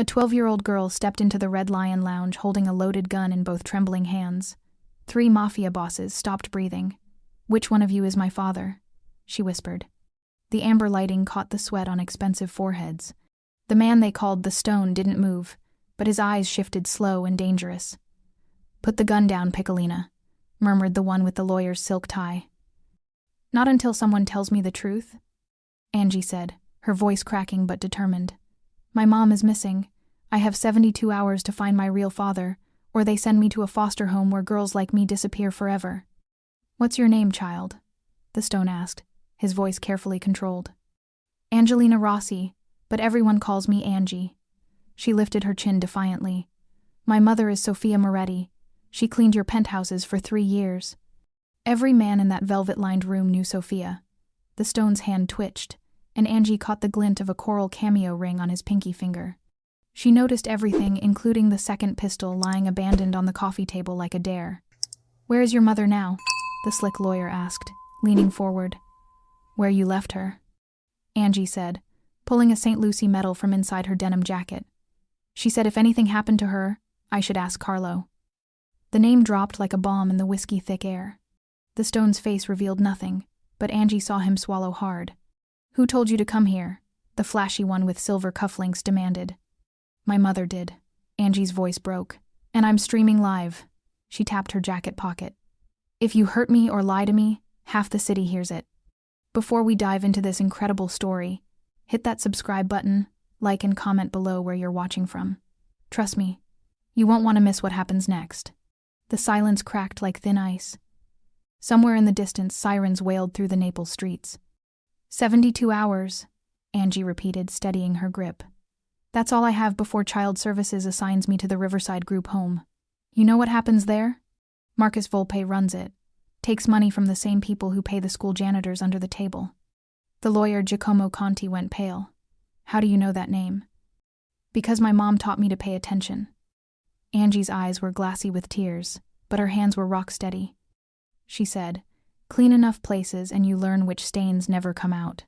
A 12-year-old girl stepped into the Red Lion lounge holding a loaded gun in both trembling hands. 3 Mafia bosses stopped breathing. "Which one of you is my father?" she whispered. The amber lighting caught the sweat on expensive foreheads. The man they called the Stone didn't move, but his eyes shifted slow and dangerous. "Put the gun down, Piccolina," murmured the one with the lawyer's silk tie. "Not until someone tells me the truth," Angie said, her voice cracking but determined. "My mom is missing. I have 72 hours to find my real father, or they send me to a foster home where girls like me disappear forever." "What's your name, child?" the Stone asked, his voice carefully controlled. "Angelina Rossi, but everyone calls me Angie." She lifted her chin defiantly. "My mother is Sofia Moretti. She cleaned your penthouses for 3 years." Every man in that velvet-lined room knew Sofia. The Stone's hand twitched, and Angie caught the glint of a coral cameo ring on his pinky finger. She noticed everything, including the second pistol lying abandoned on the coffee table like a dare. "Where is your mother now?" the slick lawyer asked, leaning forward. "Where you left her," Angie said, pulling a St. Lucie medal from inside her denim jacket. "She said if anything happened to her, I should ask Carlo." The name dropped like a bomb in the whiskey-thick air. The Stone's face revealed nothing, but Angie saw him swallow hard. "Who told you to come here?" the flashy one with silver cufflinks demanded. "My mother did." Angie's voice broke. "And I'm streaming live." She tapped her jacket pocket. "If you hurt me or lie to me, half the city hears it." Before we dive into this incredible story, hit that subscribe button, like and comment below where you're watching from. Trust me, you won't want to miss what happens next. The silence cracked like thin ice. Somewhere in the distance, sirens wailed through the Naples streets. 72 hours, Angie repeated, steadying her grip. "That's all I have before Child Services assigns me to the Riverside Group home. You know what happens there? Marcus Volpe runs it. Takes money from the same people who pay the school janitors under the table." The lawyer Giacomo Conti went pale. "How do you know that name?" "Because my mom taught me to pay attention." Angie's eyes were glassy with tears, but her hands were rock steady. She said, "Clean enough places and you learn which stains never come out."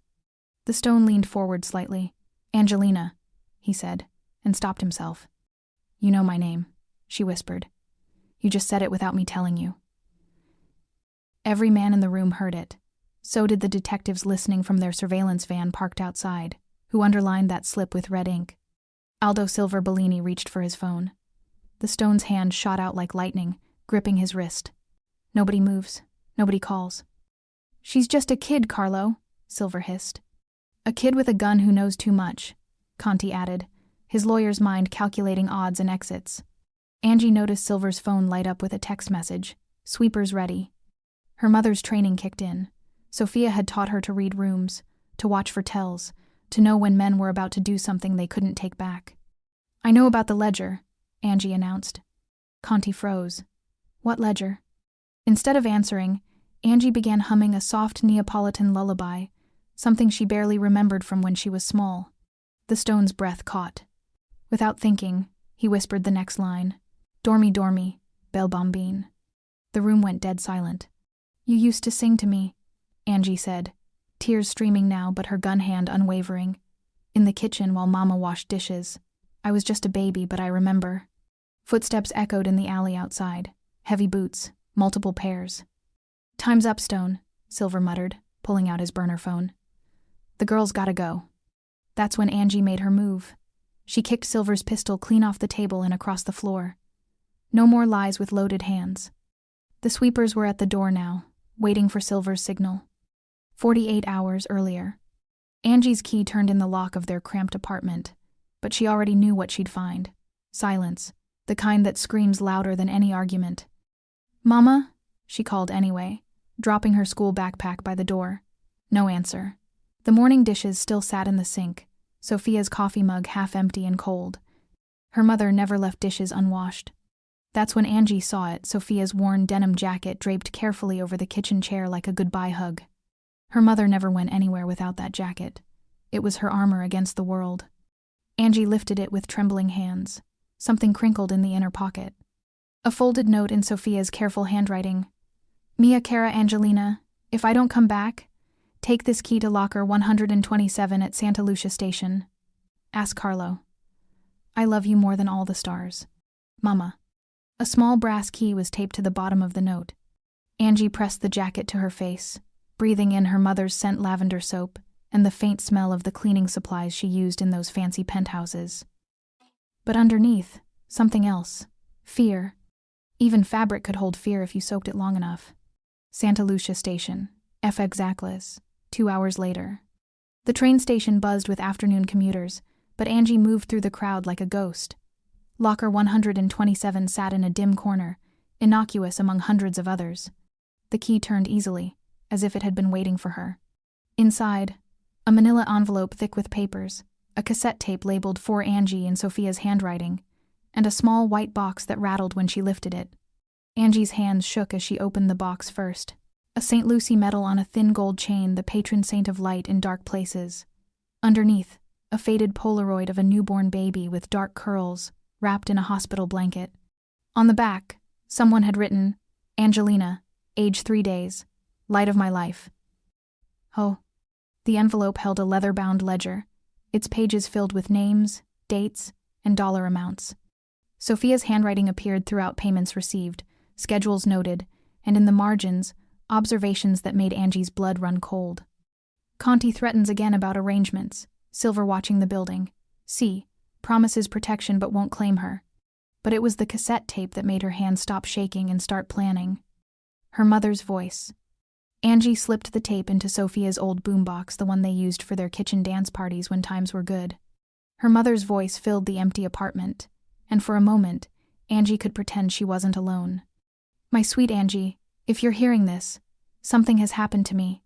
The Stone leaned forward slightly. "Angelina," he said, and stopped himself. "You know my name," she whispered. "You just said it without me telling you." Every man in the room heard it. So did the detectives listening from their surveillance van parked outside, who underlined that slip with red ink. Aldo Silver Bellini reached for his phone. The Stone's hand shot out like lightning, gripping his wrist. Nobody moves. Nobody calls. "She's just a kid, Carlo," Silver hissed. "A kid with a gun who knows too much," Conti added, his lawyer's mind calculating odds and exits. Angie noticed Silver's phone light up with a text message. "Sweepers ready." Her mother's training kicked in. Sofia had taught her to read rooms, to watch for tells, to know when men were about to do something they couldn't take back. "I know about the ledger," Angie announced. Conti froze. "What ledger?" Instead of answering, Angie began humming a soft Neapolitan lullaby, something she barely remembered from when she was small. The Stone's breath caught. Without thinking, he whispered the next line. "Dormi, dormi, bel bambin." The room went dead silent. "You used to sing to me," Angie said, tears streaming now but her gun hand unwavering. "In the kitchen while Mama washed dishes. I was just a baby, but I remember." Footsteps echoed in the alley outside. Heavy boots, multiple pairs. "Time's up, Stone," Silver muttered, pulling out his burner phone. "The girl's gotta go." That's when Angie made her move. She kicked Silver's pistol clean off the table and across the floor. No more lies with loaded hands. The sweepers were at the door now, waiting for Silver's signal. 48 hours earlier. Angie's key turned in the lock of their cramped apartment, but she already knew what she'd find. Silence, the kind that screams louder than any argument. "Mama?" she called anyway, dropping her school backpack by the door. No answer. The morning dishes still sat in the sink, Sofia's coffee mug half empty and cold. Her mother never left dishes unwashed. That's when Angie saw it, Sofia's worn denim jacket draped carefully over the kitchen chair like a goodbye hug. Her mother never went anywhere without that jacket. It was her armor against the world. Angie lifted it with trembling hands. Something crinkled in the inner pocket. A folded note in Sofia's careful handwriting. "Mia cara Angelina, if I don't come back, take this key to locker 127 at Santa Lucia Station. Ask Carlo." I love you more than all the stars. Mama. A small brass key was taped to the bottom of the note. Angie pressed the jacket to her face, breathing in her mother's scent lavender soap and the faint smell of the cleaning supplies she used in those fancy penthouses. But underneath, something else. Fear. Even fabric could hold fear if you soaked it long enough. Santa Lucia Station. F. Exactly. 2 hours later. The train station buzzed with afternoon commuters, but Angie moved through the crowd like a ghost. Locker 127 sat in a dim corner, innocuous among hundreds of others. The key turned easily, as if it had been waiting for her. Inside, a manila envelope thick with papers, a cassette tape labeled "For Angie" in Sophia's handwriting, and a small white box that rattled when she lifted it. Angie's hands shook as she opened the box first. A St. Lucie medal on a thin gold chain, the patron saint of light in dark places. Underneath, a faded Polaroid of a newborn baby with dark curls, wrapped in a hospital blanket. On the back, someone had written, "Angelina, age 3 days, light of my life." Oh. The envelope held a leather-bound ledger, its pages filled with names, dates, and dollar amounts. Sophia's handwriting appeared throughout payments received, schedules noted, and in the margins, observations that made Angie's blood run cold. Conti threatens again about arrangements, Silver watching the building. C. Promises protection but won't claim her. But it was the cassette tape that made her hands stop shaking and start planning. Her mother's voice. Angie slipped the tape into Sophia's old boombox, the one they used for their kitchen dance parties when times were good. Her mother's voice filled the empty apartment, and for a moment, Angie could pretend she wasn't alone. "My sweet Angie, if you're hearing this, something has happened to me.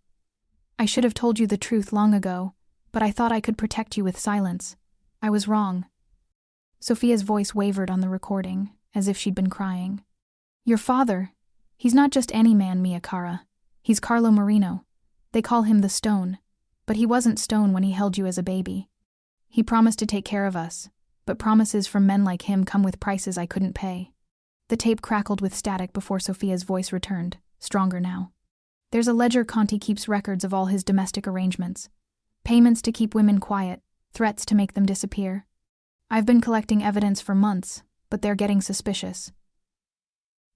I should have told you the truth long ago, but I thought I could protect you with silence. I was wrong." Sophia's voice wavered on the recording, as if she'd been crying. "Your father, he's not just any man, Mia Cara. He's Carlo Marino. They call him the Stone, but he wasn't stone when he held you as a baby. He promised to take care of us, but promises from men like him come with prices I couldn't pay." The tape crackled with static before Sophia's voice returned, stronger now. "There's a ledger Conti keeps records of all his domestic arrangements. Payments to keep women quiet, threats to make them disappear. I've been collecting evidence for months, but they're getting suspicious.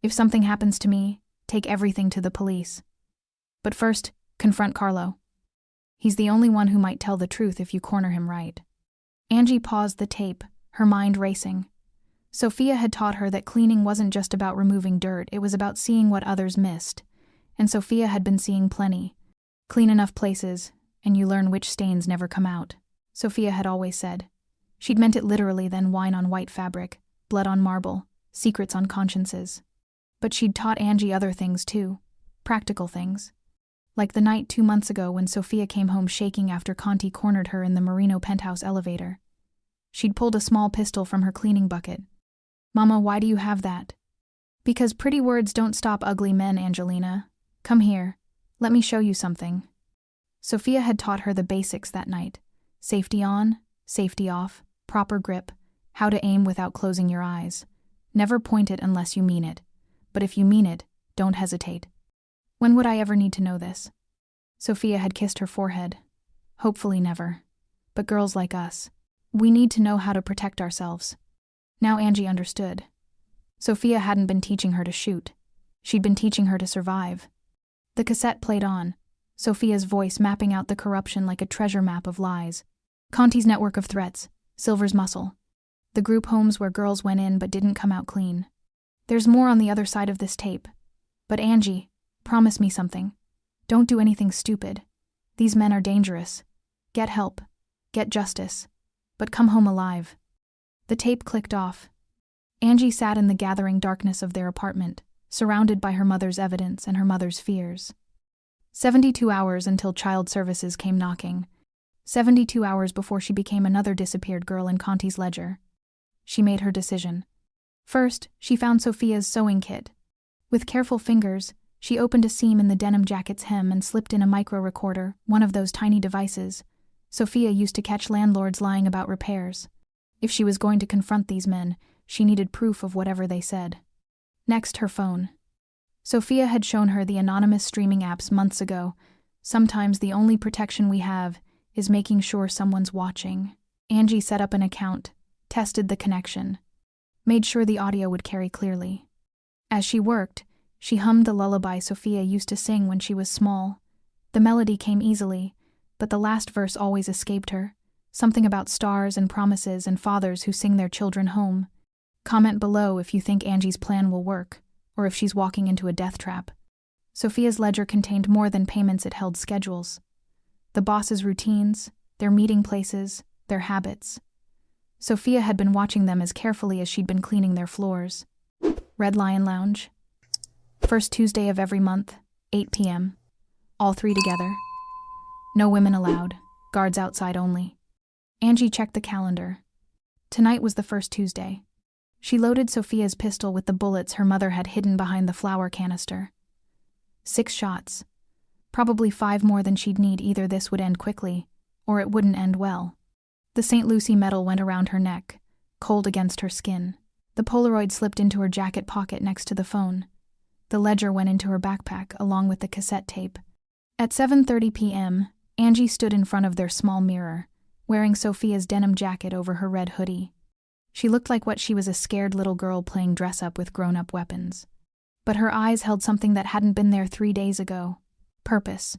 If something happens to me, take everything to the police. But first, confront Carlo. He's the only one who might tell the truth if you corner him right." Angie paused the tape, her mind racing. Sophia had taught her that cleaning wasn't just about removing dirt, it was about seeing what others missed. And Sophia had been seeing plenty. Clean enough places, and you learn which stains never come out, Sophia had always said. She'd meant it literally, then wine on white fabric, blood on marble, secrets on consciences. But she'd taught Angie other things too, practical things. Like the night 2 months ago when Sophia came home shaking after Conti cornered her in the Marino penthouse elevator. She'd pulled a small pistol from her cleaning bucket. "Mama, why do you have that?" "Because pretty words don't stop ugly men, Angelina. Come here. Let me show you something." Sophia had taught her the basics that night. Safety on, safety off, proper grip, how to aim without closing your eyes. Never point it unless you mean it. But if you mean it, don't hesitate. When would I ever need to know this? Sophia had kissed her forehead. Hopefully never. But girls like us, we need to know how to protect ourselves. Now Angie understood. Sophia hadn't been teaching her to shoot. She'd been teaching her to survive. The cassette played on, Sophia's voice mapping out the corruption like a treasure map of lies. Conti's network of threats, Silver's muscle. The group homes where girls went in but didn't come out clean. There's more on the other side of this tape. But Angie, promise me something. Don't do anything stupid. These men are dangerous. Get help. Get justice. But come home alive. The tape clicked off. Angie sat in the gathering darkness of their apartment, surrounded by her mother's evidence and her mother's fears. 72 hours until child services came knocking. 72 hours before she became another disappeared girl in Conti's ledger. She made her decision. First, she found Sophia's sewing kit. With careful fingers, she opened a seam in the denim jacket's hem and slipped in a micro-recorder, one of those tiny devices Sophia used to catch landlords lying about repairs. If she was going to confront these men, she needed proof of whatever they said. Next, her phone. Sophia had shown her the anonymous streaming apps months ago. Sometimes the only protection we have is making sure someone's watching. Angie set up an account, tested the connection, made sure the audio would carry clearly. As she worked, she hummed the lullaby Sophia used to sing when she was small. The melody came easily, but the last verse always escaped her, something about stars and promises and fathers who sing their children home. Comment below if you think Angie's plan will work, or if she's walking into a death trap. Sophia's ledger contained more than payments, it held schedules. The boss's routines, their meeting places, their habits. Sophia had been watching them as carefully as she'd been cleaning their floors. Red Lion Lounge. First Tuesday of every month, 8 p.m. All three together. No women allowed, guards outside only. Angie checked the calendar. Tonight was the first Tuesday. She loaded Sophia's pistol with the bullets her mother had hidden behind the flour canister. 6 shots. Probably 5 more than she'd need. Either this would end quickly, or it wouldn't end well. The St. Lucie medal went around her neck, cold against her skin. The Polaroid slipped into her jacket pocket next to the phone. The ledger went into her backpack, along with the cassette tape. At 7:30 p.m., Angie stood in front of their small mirror, wearing Sophia's denim jacket over her red hoodie. She looked like what she was, a scared little girl playing dress-up with grown-up weapons. But her eyes held something that hadn't been there 3 days ago. Purpose.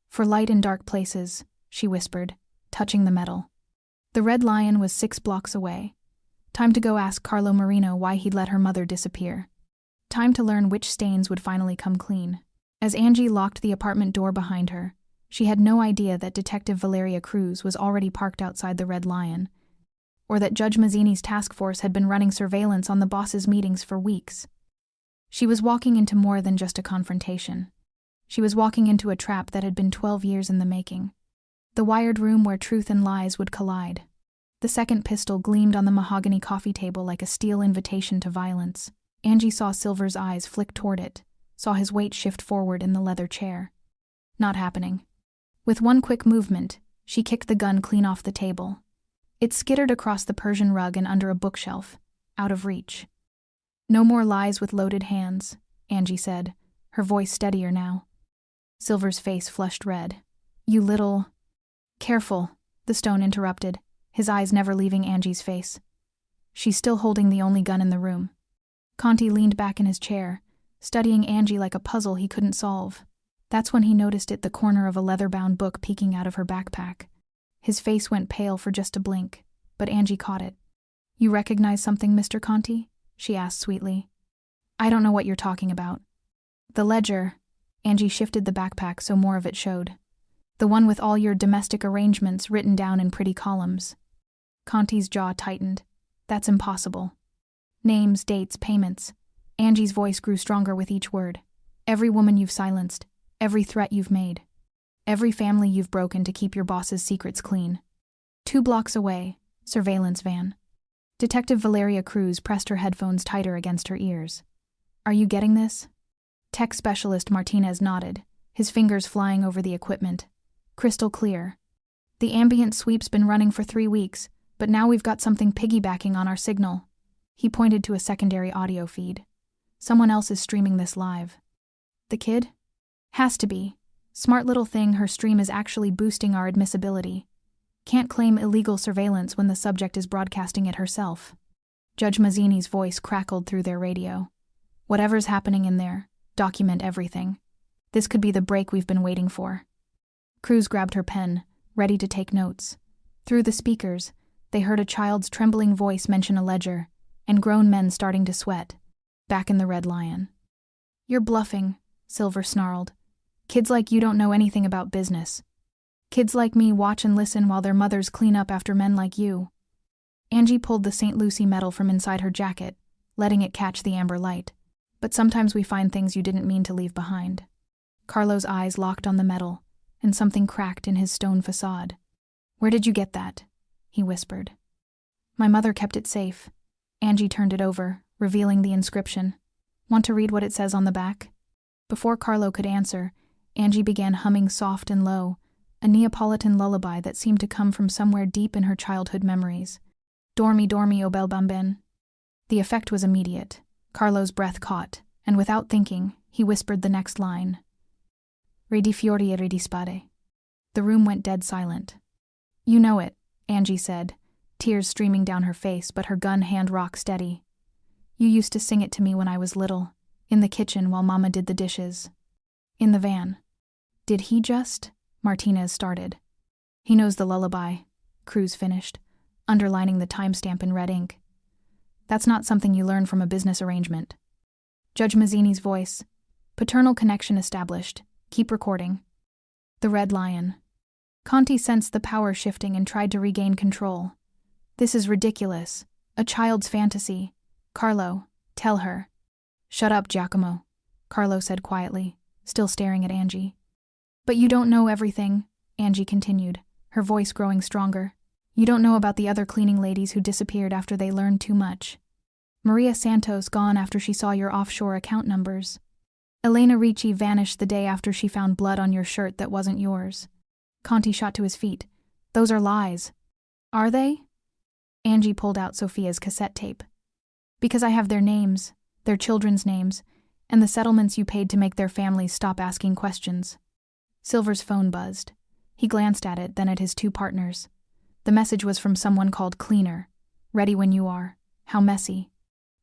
For light in dark places, she whispered, touching the metal. The Red Lion was 6 blocks away. Time to go ask Carlo Marino why he'd let her mother disappear. Time to learn which stains would finally come clean. As Angie locked the apartment door behind her, she had no idea that Detective Valeria Cruz was already parked outside the Red Lion, or that Judge Mazzini's task force had been running surveillance on the boss's meetings for weeks. She was walking into more than just a confrontation. She was walking into a trap that had been 12 years in the making. The wired room where truth and lies would collide. The second pistol gleamed on the mahogany coffee table like a steel invitation to violence. Angie saw Silver's eyes flick toward it, saw his weight shift forward in the leather chair. Not happening. With one quick movement, she kicked the gun clean off the table. It skittered across the Persian rug and under a bookshelf, out of reach. No more lies with loaded hands, Angie said, her voice steadier now. Silver's face flushed red. You little... Careful, the stone interrupted, his eyes never leaving Angie's face. She's still holding the only gun in the room. Conti leaned back in his chair, studying Angie like a puzzle he couldn't solve. That's when he noticed the corner of a leather-bound book peeking out of her backpack. His face went pale for just a blink, but Angie caught it. You recognize something, Mr. Conti? She asked sweetly. I don't know what you're talking about. The ledger. Angie shifted the backpack so more of it showed. The one with all your domestic arrangements written down in pretty columns. Conti's jaw tightened. That's impossible. Names, dates, payments. Angie's voice grew stronger with each word. Every woman you've silenced. Every threat you've made. Every family you've broken to keep your boss's secrets clean. 2 blocks away, surveillance van. Detective Valeria Cruz pressed her headphones tighter against her ears. Are you getting this? Tech specialist Martinez nodded, his fingers flying over the equipment. Crystal clear. The ambient sweep's been running for 3 weeks, but now we've got something piggybacking on our signal. He pointed to a secondary audio feed. Someone else is streaming this live. The kid? Has to be. Smart little thing, her stream is actually boosting our admissibility. Can't claim illegal surveillance when the subject is broadcasting it herself. Judge Mazzini's voice crackled through their radio. Whatever's happening in there, document everything. This could be the break we've been waiting for. Cruz grabbed her pen, ready to take notes. Through the speakers, they heard a child's trembling voice mention a ledger, and grown men starting to sweat. Back in the Red Lion. You're bluffing, Silver snarled. Kids like you don't know anything about business. Kids like me watch and listen while their mothers clean up after men like you. Angie pulled the St. Lucie medal from inside her jacket, letting it catch the amber light. But sometimes we find things you didn't mean to leave behind. Carlo's eyes locked on the medal, and something cracked in his stone facade. Where did you get that? He whispered. My mother kept it safe. Angie turned it over, revealing the inscription. Want to read what it says on the back? Before Carlo could answer, Angie began humming soft and low, a Neapolitan lullaby that seemed to come from somewhere deep in her childhood memories. Dormi, dormi, o bel bambin. The effect was immediate. Carlo's breath caught, and without thinking, he whispered the next line. Re di fiori e re di spade. The room went dead silent. You know it, Angie said, tears streaming down her face, but her gun hand rock steady. "You used to sing it to me when I was little, in the kitchen while Mama did the dishes. In the van." "Did he just?" Martinez started. "He knows the lullaby," Cruz finished, underlining the timestamp in red ink. "That's not something you learn from a business arrangement." Judge Mazzini's voice. "Paternal connection established. Keep recording." The Red Lion. Conti sensed the power shifting and tried to regain control. "This is ridiculous. A child's fantasy. Carlo, tell her." "Shut up, Giacomo," Carlo said quietly, still staring at Angie. "But you don't know everything," Angie continued, her voice growing stronger. "You don't know about the other cleaning ladies who disappeared after they learned too much. Maria Santos gone after she saw your offshore account numbers. Elena Ricci vanished the day after she found blood on your shirt that wasn't yours." Conti shot to his feet. "Those are lies." "Are they?" Angie pulled out Sophia's cassette tape. "Because I have their names, their children's names, and the settlements you paid to make their families stop asking questions." Silver's phone buzzed. He glanced at it, then at his two partners. The message was from someone called Cleaner. "Ready when you are. How messy."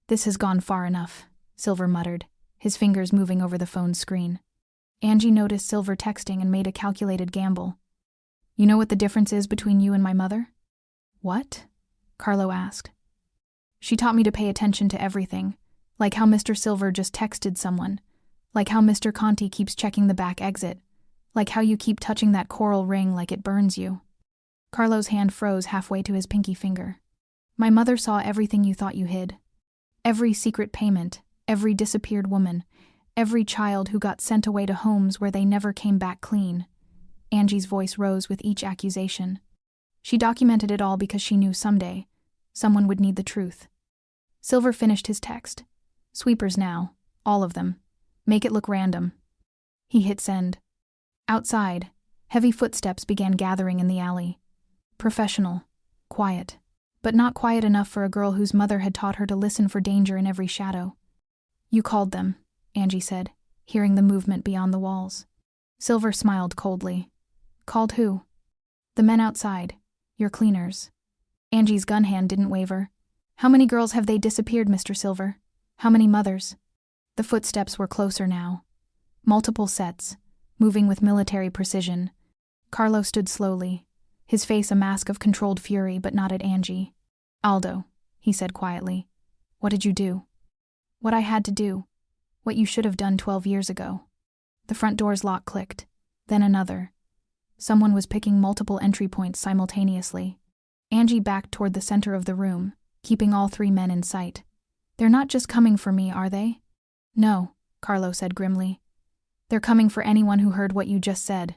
"This has gone far enough," Silver muttered, his fingers moving over the phone's screen. Angie noticed Silver texting and made a calculated gamble. "You know what the difference is between you and my mother?" "What?" Carlo asked. "She taught me to pay attention to everything, like how Mr. Silver just texted someone, like how Mr. Conti keeps checking the back exit, like how you keep touching that coral ring like it burns you." Carlo's hand froze halfway to his pinky finger. "My mother saw everything you thought you hid. Every secret payment, every disappeared woman, every child who got sent away to homes where they never came back clean." Angie's voice rose with each accusation. "She documented it all because she knew someday someone would need the truth." Silver finished his text. "Sweepers now, all of them. Make it look random." He hit send. Outside, heavy footsteps began gathering in the alley. Professional, quiet, but not quiet enough for a girl whose mother had taught her to listen for danger in every shadow. "You called them," Angie said, hearing the movement beyond the walls. Silver smiled coldly. "Called who?" "The men outside. Your cleaners." Angie's gun hand didn't waver. "How many girls have they disappeared, Mr. Silver? How many mothers?" The footsteps were closer now. Multiple sets, moving with military precision. Carlo stood slowly, his face a mask of controlled fury, but not at Angie. "Aldo," he said quietly, "what did you do?" "What I had to do. What you should have done 12 years ago." The front door's lock clicked, then another. Someone was picking multiple entry points simultaneously. Angie backed toward the center of the room, keeping all three men in sight. "They're not just coming for me, are they?" "No," Carlo said grimly. "They're coming for anyone who heard what you just said."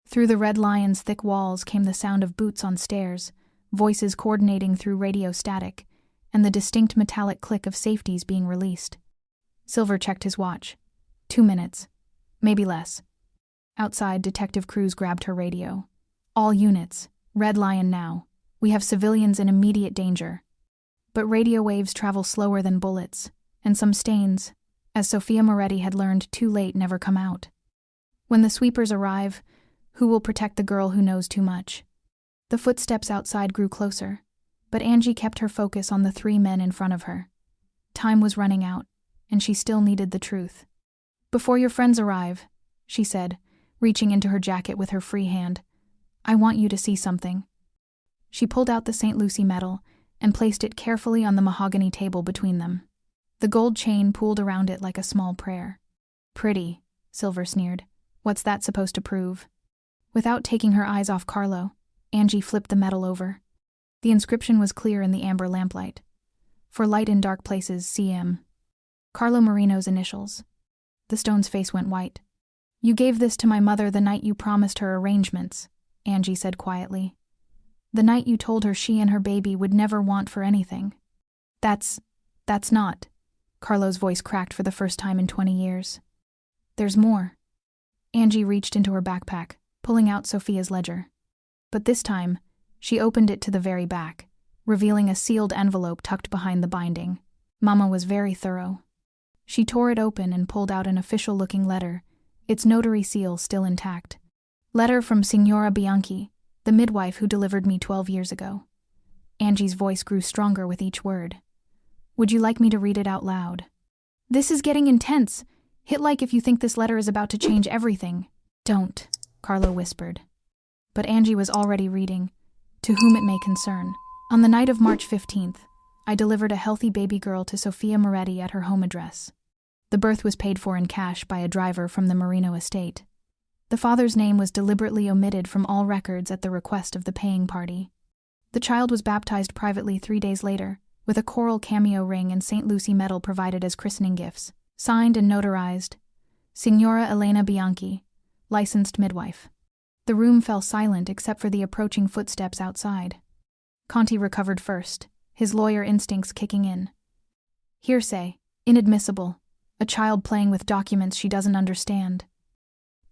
Through the Red Lion's thick walls came the sound of boots on stairs, voices coordinating through radio static, and the distinct metallic click of safeties being released. Silver checked his watch. 2 minutes. Maybe less. Outside, Detective Cruz grabbed her radio. "All units. Red Lion now. We have civilians in immediate danger." But radio waves travel slower than bullets, and some stains, as Sophia Moretti had learned too late, never come out. When the sweepers arrive, who will protect the girl who knows too much? The footsteps outside grew closer, but Angie kept her focus on the three men in front of her. Time was running out, and she still needed the truth. "Before your friends arrive," she said, reaching into her jacket with her free hand, "I want you to see something." She pulled out the St. Lucie medal and placed it carefully on the mahogany table between them. The gold chain pooled around it like a small prayer. "Pretty," Silver sneered. "What's that supposed to prove?" Without taking her eyes off Carlo, Angie flipped the medal over. The inscription was clear in the amber lamplight. "For light in dark places, CM." Carlo Marino's initials. The stone's face went white. "You gave this to my mother the night you promised her arrangements," Angie said quietly. "The night you told her she and her baby would never want for anything." That's not." Carlo's voice cracked for the first time in 20 years. "There's more." Angie reached into her backpack, pulling out Sophia's ledger. But this time, she opened it to the very back, revealing a sealed envelope tucked behind the binding. Mama was very thorough. She tore it open and pulled out an official-looking letter, its notary seal still intact. "Letter from Signora Bianchi, the midwife who delivered me 12 years ago." Angie's voice grew stronger with each word. Would you like me to read it out loud? This is getting intense. Hit like if you think this letter is about to change everything. Don't, Carlo whispered. But Angie was already reading. To whom it may concern. On the night of March 15th, I delivered a healthy baby girl to Sofia Moretti at her home address. The birth was paid for in cash by a driver from the Marino estate. The father's name was deliberately omitted from all records at the request of the paying party. The child was baptized privately 3 days later, with a coral cameo ring and St. Lucy medal provided as christening gifts. Signed and notarized, Signora Elena Bianchi, licensed midwife. The room fell silent except for the approaching footsteps outside. Conti recovered first, his lawyer instincts kicking in. Hearsay, inadmissible, a child playing with documents she doesn't understand.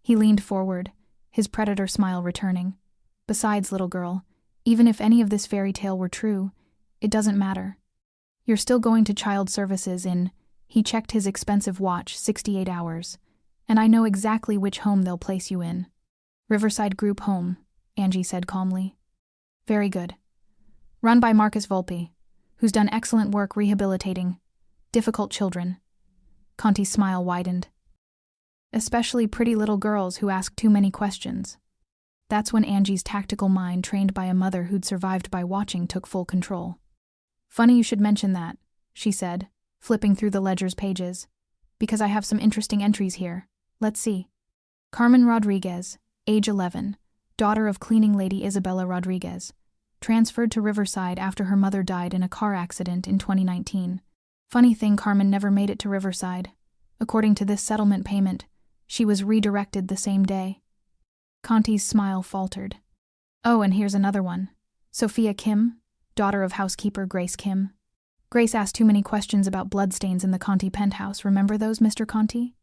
He leaned forward, his predator smile returning. Besides, little girl, even if any of this fairy tale were true, it doesn't matter. You're still going to child services in, he checked his expensive watch, 68 hours, and I know exactly which home they'll place you in. Riverside Group Home, Angie said calmly. Very good. Run by Marcus Volpe, who's done excellent work rehabilitating difficult children. Conti's smile widened. Especially pretty little girls who ask too many questions. That's when Angie's tactical mind, trained by a mother who'd survived by watching, took full control. Funny you should mention that, she said, flipping through the ledger's pages, because I have some interesting entries here. Let's see. Carmen Rodriguez, age 11, daughter of cleaning lady Isabella Rodriguez, transferred to Riverside after her mother died in a car accident in 2019. Funny thing, Carmen never made it to Riverside. According to this settlement payment, she was redirected the same day. Conti's smile faltered. Oh, and here's another one. Sophia Kim, daughter of housekeeper Grace Kim. Grace asked too many questions about bloodstains in the Conti penthouse. Remember those, Mr. Conti?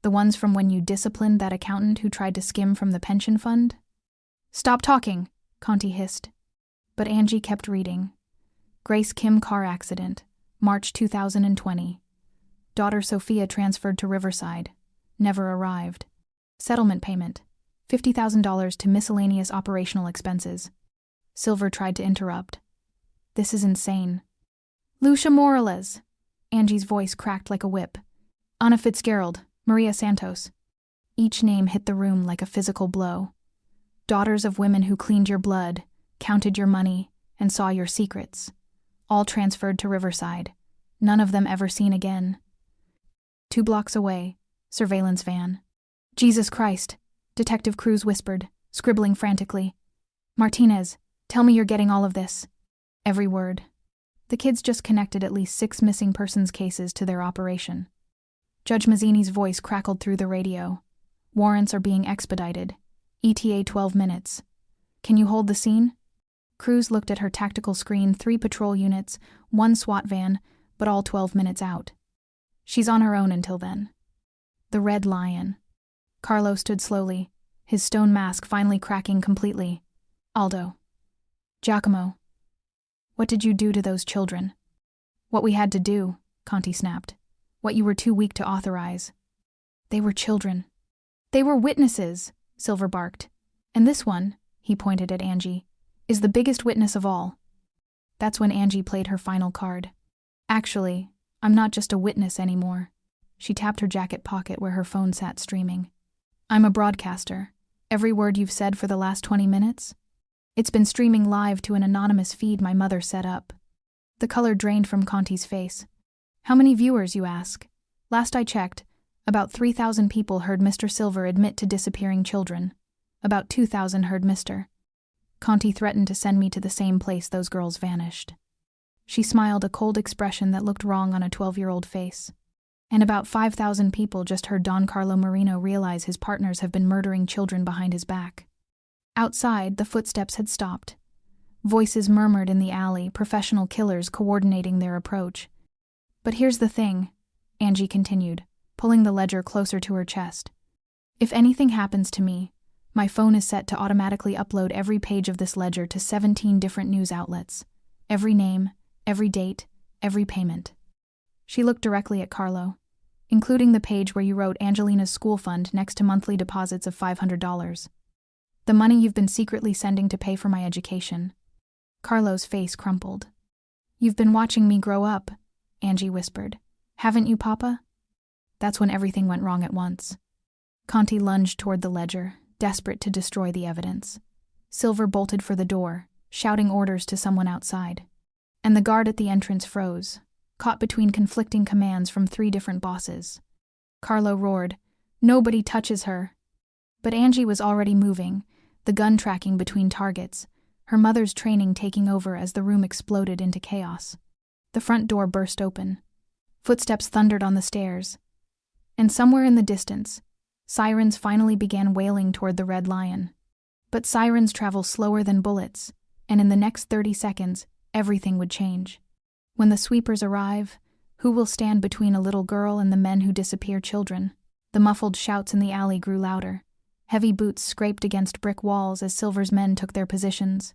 The ones from when you disciplined that accountant who tried to skim from the pension fund? Stop talking, Conti hissed. But Angie kept reading. Grace Kim car accident, March 2020. Daughter Sophia transferred to Riverside. Never arrived. Settlement payment, $50,000 to miscellaneous operational expenses. Silver tried to interrupt. This is insane. Lucia Morales. Angie's voice cracked like a whip. Anna Fitzgerald, Maria Santos. Each name hit the room like a physical blow. Daughters of women who cleaned your blood, counted your money, and saw your secrets. All transferred to Riverside. None of them ever seen again. 2 blocks away, surveillance van. Jesus Christ, Detective Cruz whispered, scribbling frantically. Martinez, tell me you're getting all of this. Every word. The kids just connected at least 6 missing persons cases to their operation. Judge Mazzini's voice crackled through the radio. Warrants are being expedited. ETA 12 minutes. Can you hold the scene? Cruz looked at her tactical screen, 3 patrol units, 1 SWAT van, but all 12 minutes out. She's on her own until then. The Red Lion. Carlo stood slowly, his stone mask finally cracking completely. Aldo. Giacomo. What did you do to those children? What we had to do, Conti snapped. What you were too weak to authorize. They were children. They were witnesses, Silver barked. And this one, he pointed at Angie, is the biggest witness of all. That's when Angie played her final card. Actually, I'm not just a witness anymore. She tapped her jacket pocket where her phone sat streaming. I'm a broadcaster. Every word you've said for the last 20 minutes? It's been streaming live to an anonymous feed my mother set up. The color drained from Conti's face. How many viewers, you ask? Last I checked, about 3,000 people heard Mr. Silver admit to disappearing children. About 2,000 heard Mr. Conti threatened to send me to the same place those girls vanished. She smiled, a cold expression that looked wrong on a 12-year-old face. And about 5,000 people just heard Don Carlo Marino realize his partners have been murdering children behind his back. Outside, the footsteps had stopped. Voices murmured in the alley, professional killers coordinating their approach. But here's the thing, Angie continued, pulling the ledger closer to her chest. If anything happens to me, my phone is set to automatically upload every page of this ledger to 17 different news outlets. Every name, every date, every payment. She looked directly at Carlo, including the page where you wrote Angelina's school fund next to monthly deposits of $500. The money you've been secretly sending to pay for my education. Carlo's face crumpled. "You've been watching me grow up," Angie whispered. "Haven't you, Papa?" That's when everything went wrong at once. Conti lunged toward the ledger, desperate to destroy the evidence. Silver bolted for the door, shouting orders to someone outside. And the guard at the entrance froze, caught between conflicting commands from 3 different bosses. Carlo roared, "Nobody touches her!" But Angie was already moving, the gun tracking between targets, her mother's training taking over as the room exploded into chaos. The front door burst open. Footsteps thundered on the stairs. And somewhere in the distance, sirens finally began wailing toward the Red Lion. But sirens travel slower than bullets, and in the next 30 seconds, everything would change. When the sweepers arrive, who will stand between a little girl and the men who disappear children? The muffled shouts in the alley grew louder. Heavy boots scraped against brick walls as Silver's men took their positions.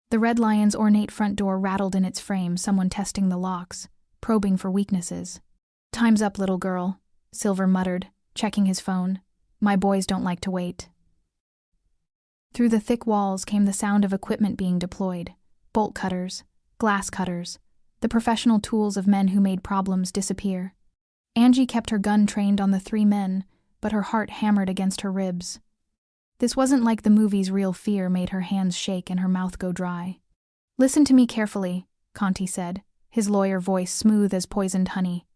The Red Lion's ornate front door rattled in its frame, someone testing the locks, probing for weaknesses. "Time's up, little girl," Silver muttered, checking his phone. "My boys don't like to wait." Through the thick walls came the sound of equipment being deployed. Bolt cutters, glass cutters, the professional tools of men who made problems disappear. Angie kept her gun trained on the 3 men, but her heart hammered against her ribs. This wasn't like the movie's real fear made her hands shake and her mouth go dry. "Listen to me carefully," Conti said, his lawyer voice smooth as poisoned honey.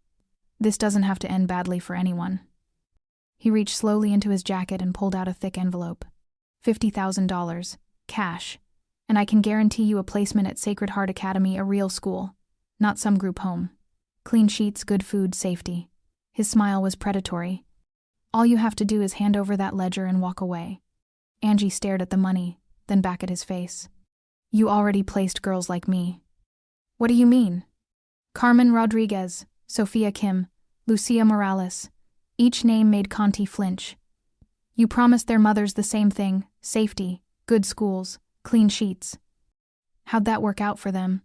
"This doesn't have to end badly for anyone." He reached slowly into his jacket and pulled out a thick envelope. $50,000, cash, and I can guarantee you a placement at Sacred Heart Academy, a real school, not some group home. Clean sheets, good food, safety. His smile was predatory. "All you have to do is hand over that ledger and walk away." Angie stared at the money, then back at his face. "You already placed girls like me." "What do you mean?" "Carmen Rodriguez, Sophia Kim, Lucia Morales." Each name made Conti flinch. "You promised their mothers the same thing, safety, good schools, clean sheets. How'd that work out for them?"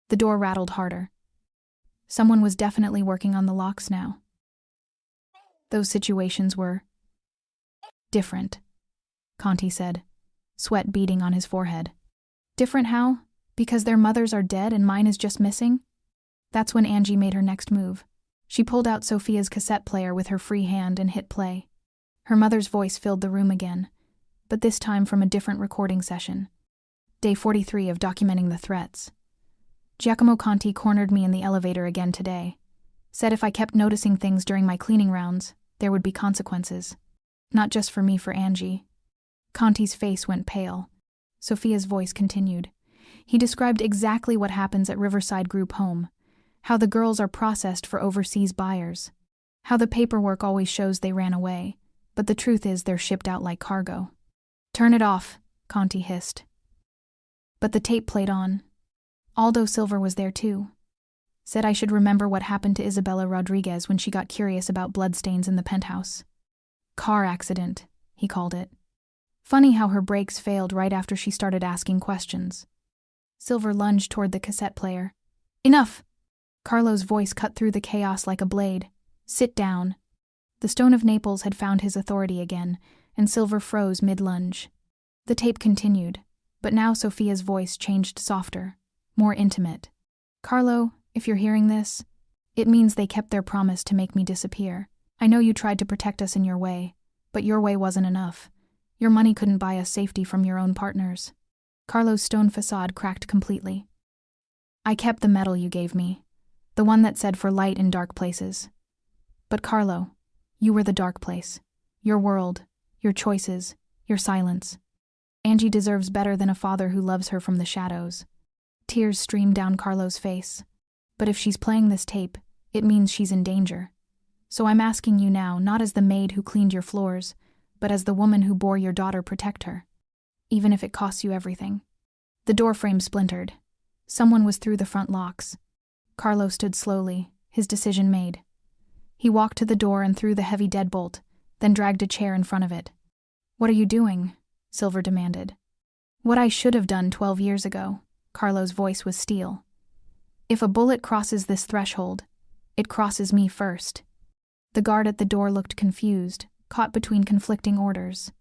The door rattled harder. Someone was definitely working on the locks now. Those situations were different, Conti said, sweat beading on his forehead. "Different how? Because their mothers are dead and mine is just missing?" That's when Angie made her next move. She pulled out Sophia's cassette player with her free hand and hit play. Her mother's voice filled the room again, but this time from a different recording session. Day 43 of documenting the threats. "Giacomo Conti cornered me in the elevator again today. Said if I kept noticing things during my cleaning rounds, there would be consequences. Not just for me, for Angie." Conti's face went pale. Sophia's voice continued. He described exactly what happens at Riverside Group Home, how the girls are processed for overseas buyers, how the paperwork always shows they ran away, but the truth is they're shipped out like cargo. "Turn it off," Conti hissed. But the tape played on. Aldo Silver was there too. Said I should remember what happened to Isabella Rodriguez when she got curious about bloodstains in the penthouse. "Car accident," he called it. Funny how her brakes failed right after she started asking questions. Silver lunged toward the cassette player. "Enough!" Carlo's voice cut through the chaos like a blade. "Sit down." The Stone of Naples had found his authority again, and Silver froze mid-lunge. The tape continued, but now Sophia's voice changed softer, more intimate. "Carlo, if you're hearing this, it means they kept their promise to make me disappear. I know you tried to protect us in your way, but your way wasn't enough. Your money couldn't buy us safety from your own partners." Carlo's stone facade cracked completely. "I kept the medal you gave me, the one that said for light in dark places. But Carlo, you were the dark place. Your world, your choices, your silence. Angie deserves better than a father who loves her from the shadows." Tears streamed down Carlo's face. "But if she's playing this tape, it means she's in danger. So I'm asking you now, not as the maid who cleaned your floors, but as the woman who bore your daughter, protect her. Even if it costs you everything." The doorframe splintered. Someone was through the front locks. Carlo stood slowly, his decision made. He walked to the door and threw the heavy deadbolt, then dragged a chair in front of it. "What are you doing?" Silver demanded. "What I should have done 12 years ago." Carlo's voice was steel. "If a bullet crosses this threshold, it crosses me first." The guard at the door looked confused, caught between conflicting orders.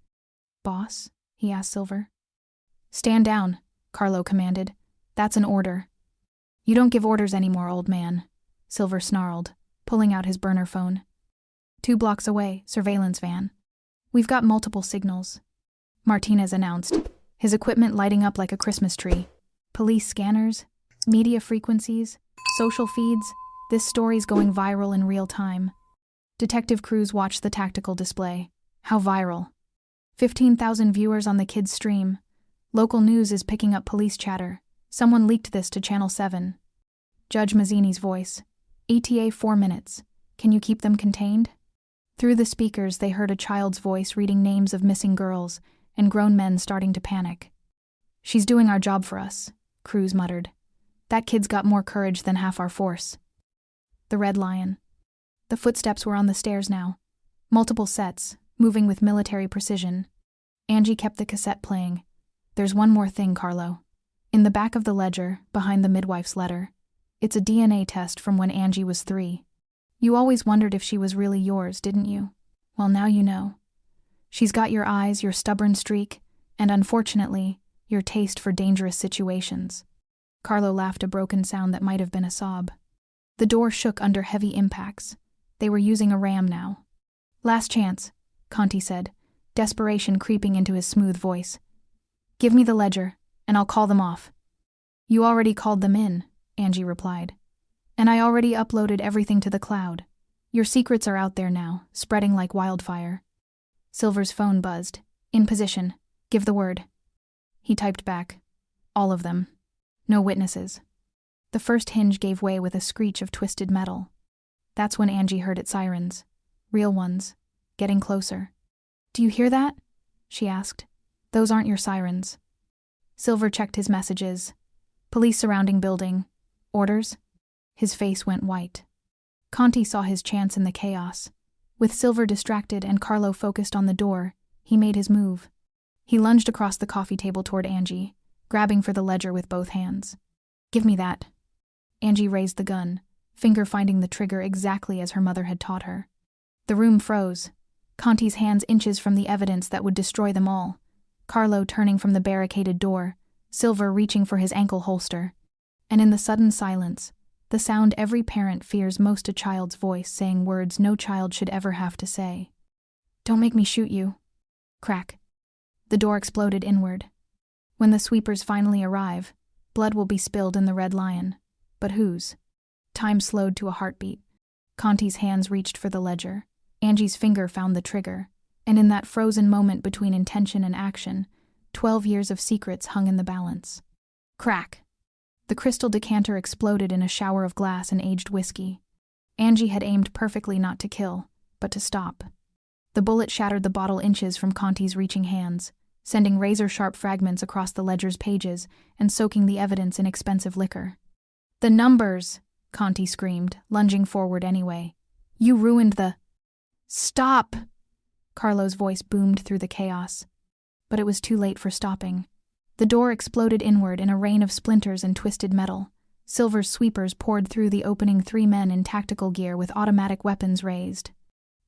"Boss?" he asked Silver. "Stand down," Carlo commanded. That's an order. You don't give orders anymore, old man, Silver snarled, pulling out his burner phone. 2 blocks away, surveillance van. We've got multiple signals, Martinez announced, his equipment lighting up like a Christmas tree. Police scanners, media frequencies, social feeds. This story's going viral in real time. Detective crews watched the tactical display. How viral? 15,000 viewers on the kids' stream. Local news is picking up police chatter. Someone leaked this to Channel 7. Judge Mazzini's voice. ETA 4 minutes. Can you keep them contained? Through the speakers, they heard a child's voice reading names of missing girls and grown men starting to panic. She's doing our job for us, Cruz muttered. That kid's got more courage than half our force. The Red Lion. The footsteps were on the stairs now. Multiple sets, moving with military precision. Angie kept the cassette playing. There's one more thing, Carlo. In the back of the ledger, behind the midwife's letter, it's a DNA test from when Angie was 3. You always wondered if she was really yours, didn't you? Well, now you know. She's got your eyes, your stubborn streak, and unfortunately, your taste for dangerous situations. Carlo laughed, a broken sound that might have been a sob. The door shook under heavy impacts. They were using a ram now. Last chance, Conti said, desperation creeping into his smooth voice. Give me the ledger, and I'll call them off. You already called them in, Angie replied. And I already uploaded everything to the cloud. Your secrets are out there now, spreading like wildfire. Silver's phone buzzed. In position. Give the word. He typed back. All of them. No witnesses. The first hinge gave way with a screech of twisted metal. That's when Angie heard its sirens. Real ones. Getting closer. Do you hear that? She asked. Those aren't your sirens. Silver checked his messages. Police surrounding building. Orders? His face went white. Conti saw his chance in the chaos. With Silver distracted and Carlo focused on the door, he made his move. He lunged across the coffee table toward Angie, grabbing for the ledger with both hands. Give me that. Angie raised the gun, finger finding the trigger exactly as her mother had taught her. The room froze. Conti's hands inches from the evidence that would destroy them all. Carlo turning from the barricaded door, Silver reaching for his ankle holster. And in the sudden silence, the sound every parent fears most, a child's voice saying words no child should ever have to say. Don't make me shoot you. Crack. The door exploded inward. When the sweepers finally arrive, blood will be spilled in the Red Lion. But whose? Time slowed to a heartbeat. Conti's hands reached for the ledger. Angie's finger found the trigger. And in that frozen moment between intention and action, 12 years of secrets hung in the balance. Crack. The crystal decanter exploded in a shower of glass and aged whiskey. Angie had aimed perfectly not to kill, but to stop. The bullet shattered the bottle inches from Conti's reaching hands, sending razor-sharp fragments across the ledger's pages and soaking the evidence in expensive liquor. The numbers, Conti screamed, lunging forward anyway. You ruined the... Stop! Carlo's voice boomed through the chaos. But it was too late for stopping. The door exploded inward in a rain of splinters and twisted metal. Silver's sweepers poured through the opening 3 men in tactical gear with automatic weapons raised.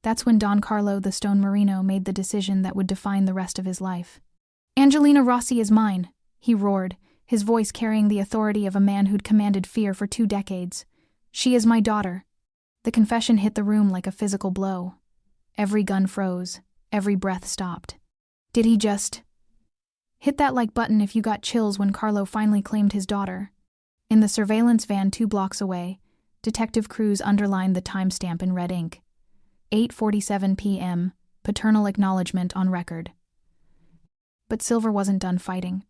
That's when Don Carlo the Stone Marino made the decision that would define the rest of his life. Angelina Rossi is mine, he roared, his voice carrying the authority of a man who'd commanded fear for 2 decades. She is my daughter. The confession hit the room like a physical blow. Every gun froze. Every breath stopped. Did he just... Hit that like button if you got chills when Carlo finally claimed his daughter. In the surveillance van 2 blocks away, Detective Cruz underlined the timestamp in red ink. 8:47 p.m., paternal acknowledgement on record. But Silver wasn't done fighting.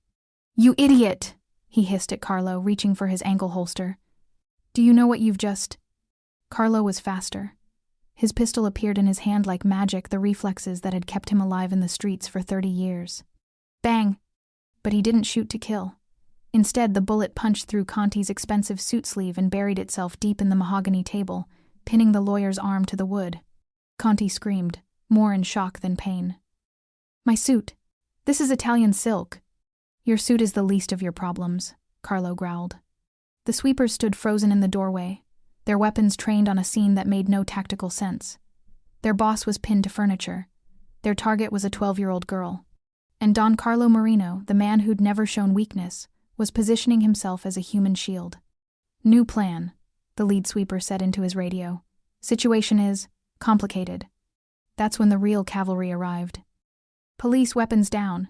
You idiot! He hissed at Carlo, reaching for his ankle holster. Do you know what you've just... Carlo was faster. His pistol appeared in his hand like magic, the reflexes that had kept him alive in the streets for 30 years. Bang! But he didn't shoot to kill. Instead, the bullet punched through Conti's expensive suit sleeve and buried itself deep in the mahogany table, pinning the lawyer's arm to the wood. Conti screamed, more in shock than pain. My suit. This is Italian silk. Your suit is the least of your problems, Carlo growled. The sweepers stood frozen in the doorway, their weapons trained on a scene that made no tactical sense. Their boss was pinned to furniture. Their target was a 12-year-old girl. And Don Carlo Marino, the man who'd never shown weakness, was positioning himself as a human shield. "New plan," the lead sweeper said into his radio. "Situation is complicated." That's when the real cavalry arrived. Police weapons down.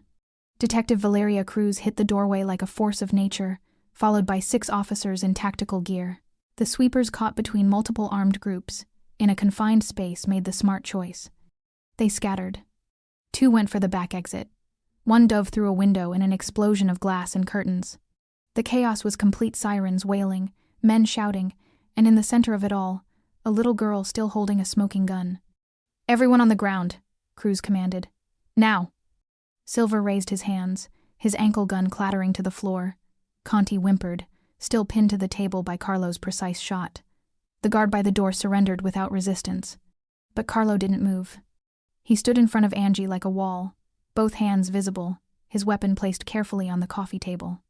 Detective Valeria Cruz hit the doorway like a force of nature, followed by 6 officers in tactical gear. The sweepers, caught between multiple armed groups, in a confined space, made the smart choice. They scattered. 2 went for the back exit. 1 dove through a window in an explosion of glass and curtains. The chaos was complete: sirens wailing, men shouting, and in the center of it all, a little girl still holding a smoking gun. "Everyone on the ground," Cruz commanded. "Now." Silver raised his hands, his ankle gun clattering to the floor. Conti whimpered, still pinned to the table by Carlo's precise shot. The guard by the door surrendered without resistance. But Carlo didn't move. He stood in front of Angie like a wall, both hands visible, his weapon placed carefully on the coffee table.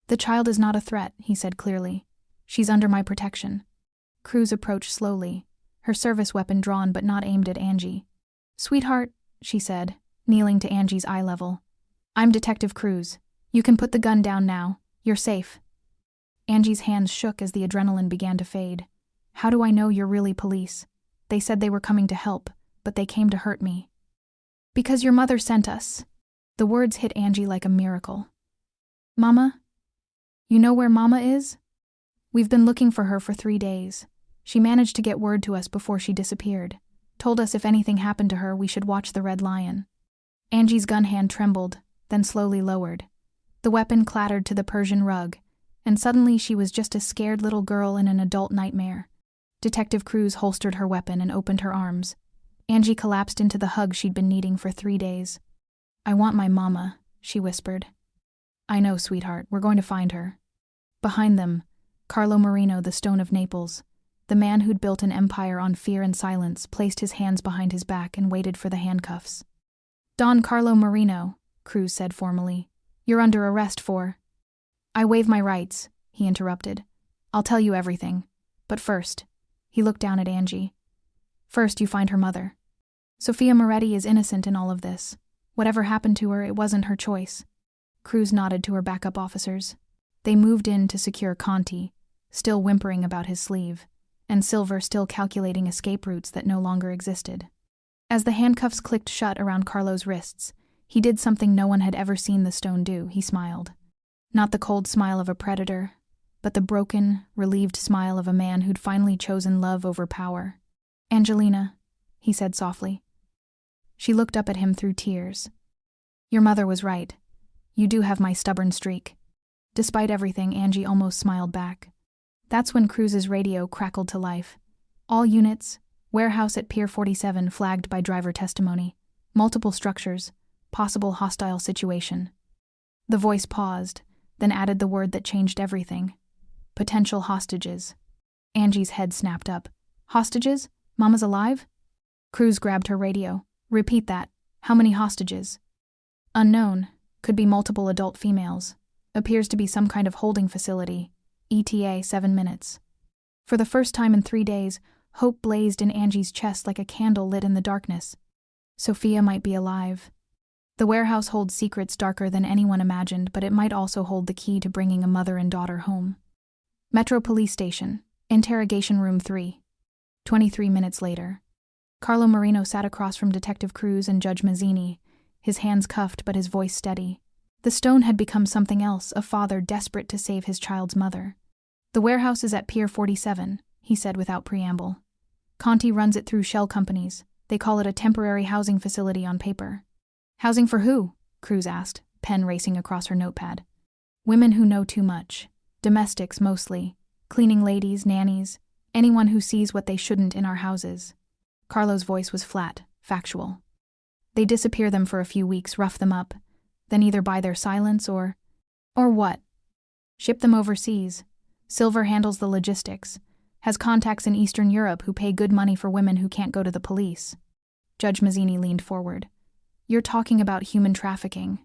"The child is not a threat," he said clearly. "She's under my protection." Cruz approached slowly, her service weapon drawn but not aimed at Angie. "Sweetheart," she said, kneeling to Angie's eye level. "I'm Detective Cruz. You can put the gun down now. You're safe." Angie's hands shook as the adrenaline began to fade. "How do I know you're really police? They said they were coming to help, but they came to hurt me." "Because your mother sent us." The words hit Angie like a miracle. "Mama? You know where Mama is? We've been looking for her for 3 days. She managed to get word to us before she disappeared. Told us if anything happened to her, we should watch the Red Lion." Angie's gun hand trembled, then slowly lowered. The weapon clattered to the Persian rug, and suddenly she was just a scared little girl in an adult nightmare. Detective Cruz holstered her weapon and opened her arms. Angie collapsed into the hug she'd been needing for 3 days. "I want my mama," she whispered. "I know, sweetheart. We're going to find her." Behind them, Carlo Marino, the Stone of Naples, the man who'd built an empire on fear and silence, placed his hands behind his back and waited for the handcuffs. "Don Carlo Marino," Cruz said formally, "you're under arrest for—" "I waive my rights," he interrupted. "I'll tell you everything. But first," he looked down at Angie. "First, you find her mother. Sofia Moretti is innocent in all of this. Whatever happened to her, it wasn't her choice." Cruz nodded to her backup officers. They moved in to secure Conti, still whimpering about his sleeve, and Silver still calculating escape routes that no longer existed. As the handcuffs clicked shut around Carlo's wrists, he did something no one had ever seen the Stone do. He smiled. Not the cold smile of a predator, but the broken, relieved smile of a man who'd finally chosen love over power. "Angelina," he said softly. She looked up at him through tears. "Your mother was right. You do have my stubborn streak." Despite everything, Angie almost smiled back. That's when Cruz's radio crackled to life. "All units, warehouse at Pier 47 flagged by driver testimony. Multiple structures, possible hostile situation." The voice paused, then added the word that changed everything. "Potential hostages." Angie's head snapped up. "Hostages? Mama's alive?" Cruz grabbed her radio. "Repeat that. How many hostages?" "Unknown. Could be multiple adult females. Appears to be some kind of holding facility. ETA 7 minutes." For the first time in 3 days, hope blazed in Angie's chest like a candle lit in the darkness. Sofia might be alive. The warehouse holds secrets darker than anyone imagined, but it might also hold the key to bringing a mother and daughter home. Metro Police Station, Interrogation Room 3. 23 minutes later. Carlo Marino sat across from Detective Cruz and Judge Mazzini, his hands cuffed but his voice steady. The Stone had become something else, a father desperate to save his child's mother. "The warehouse is at Pier 47, he said without preamble. "Conti runs it through shell companies. They call it a temporary housing facility on paper." "Housing for who?" Cruz asked, pen racing across her notepad. "Women who know too much. Domestics mostly. Cleaning ladies, nannies, anyone who sees what they shouldn't in our houses." Carlo's voice was flat, factual. "They disappear them for a few weeks, rough them up, then either buy their silence or what? Ship them overseas. Silver handles the logistics. Has contacts in Eastern Europe who pay good money for women who can't go to the police." Judge Mazzini leaned forward. "You're talking about human trafficking."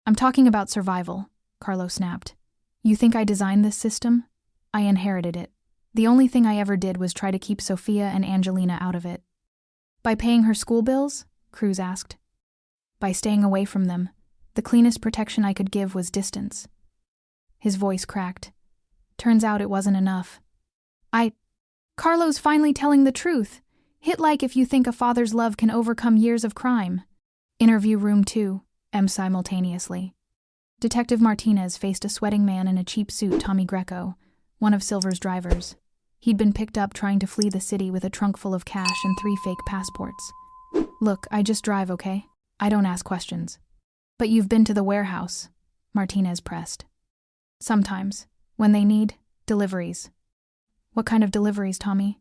"I'm talking about survival," Carlo snapped. "You think I designed this system? I inherited it. The only thing I ever did was try to keep Sofia and Angelina out of it." "By paying her school bills?" Cruz asked. "By staying away from them. The cleanest protection I could give was distance." His voice cracked. Turns out it wasn't enough. Carlo's finally telling the truth. Hit like if you think a father's love can overcome years of crime. Interview room 2, simultaneously. Detective Martinez faced a sweating man in a cheap suit, Tommy Greco, one of Silver's drivers. He'd been picked up trying to flee the city with a trunk full of cash and 3 fake passports. Look, I just drive, okay? I don't ask questions. But you've been to the warehouse, Martinez pressed. Sometimes, when they need deliveries. What kind of deliveries, Tommy?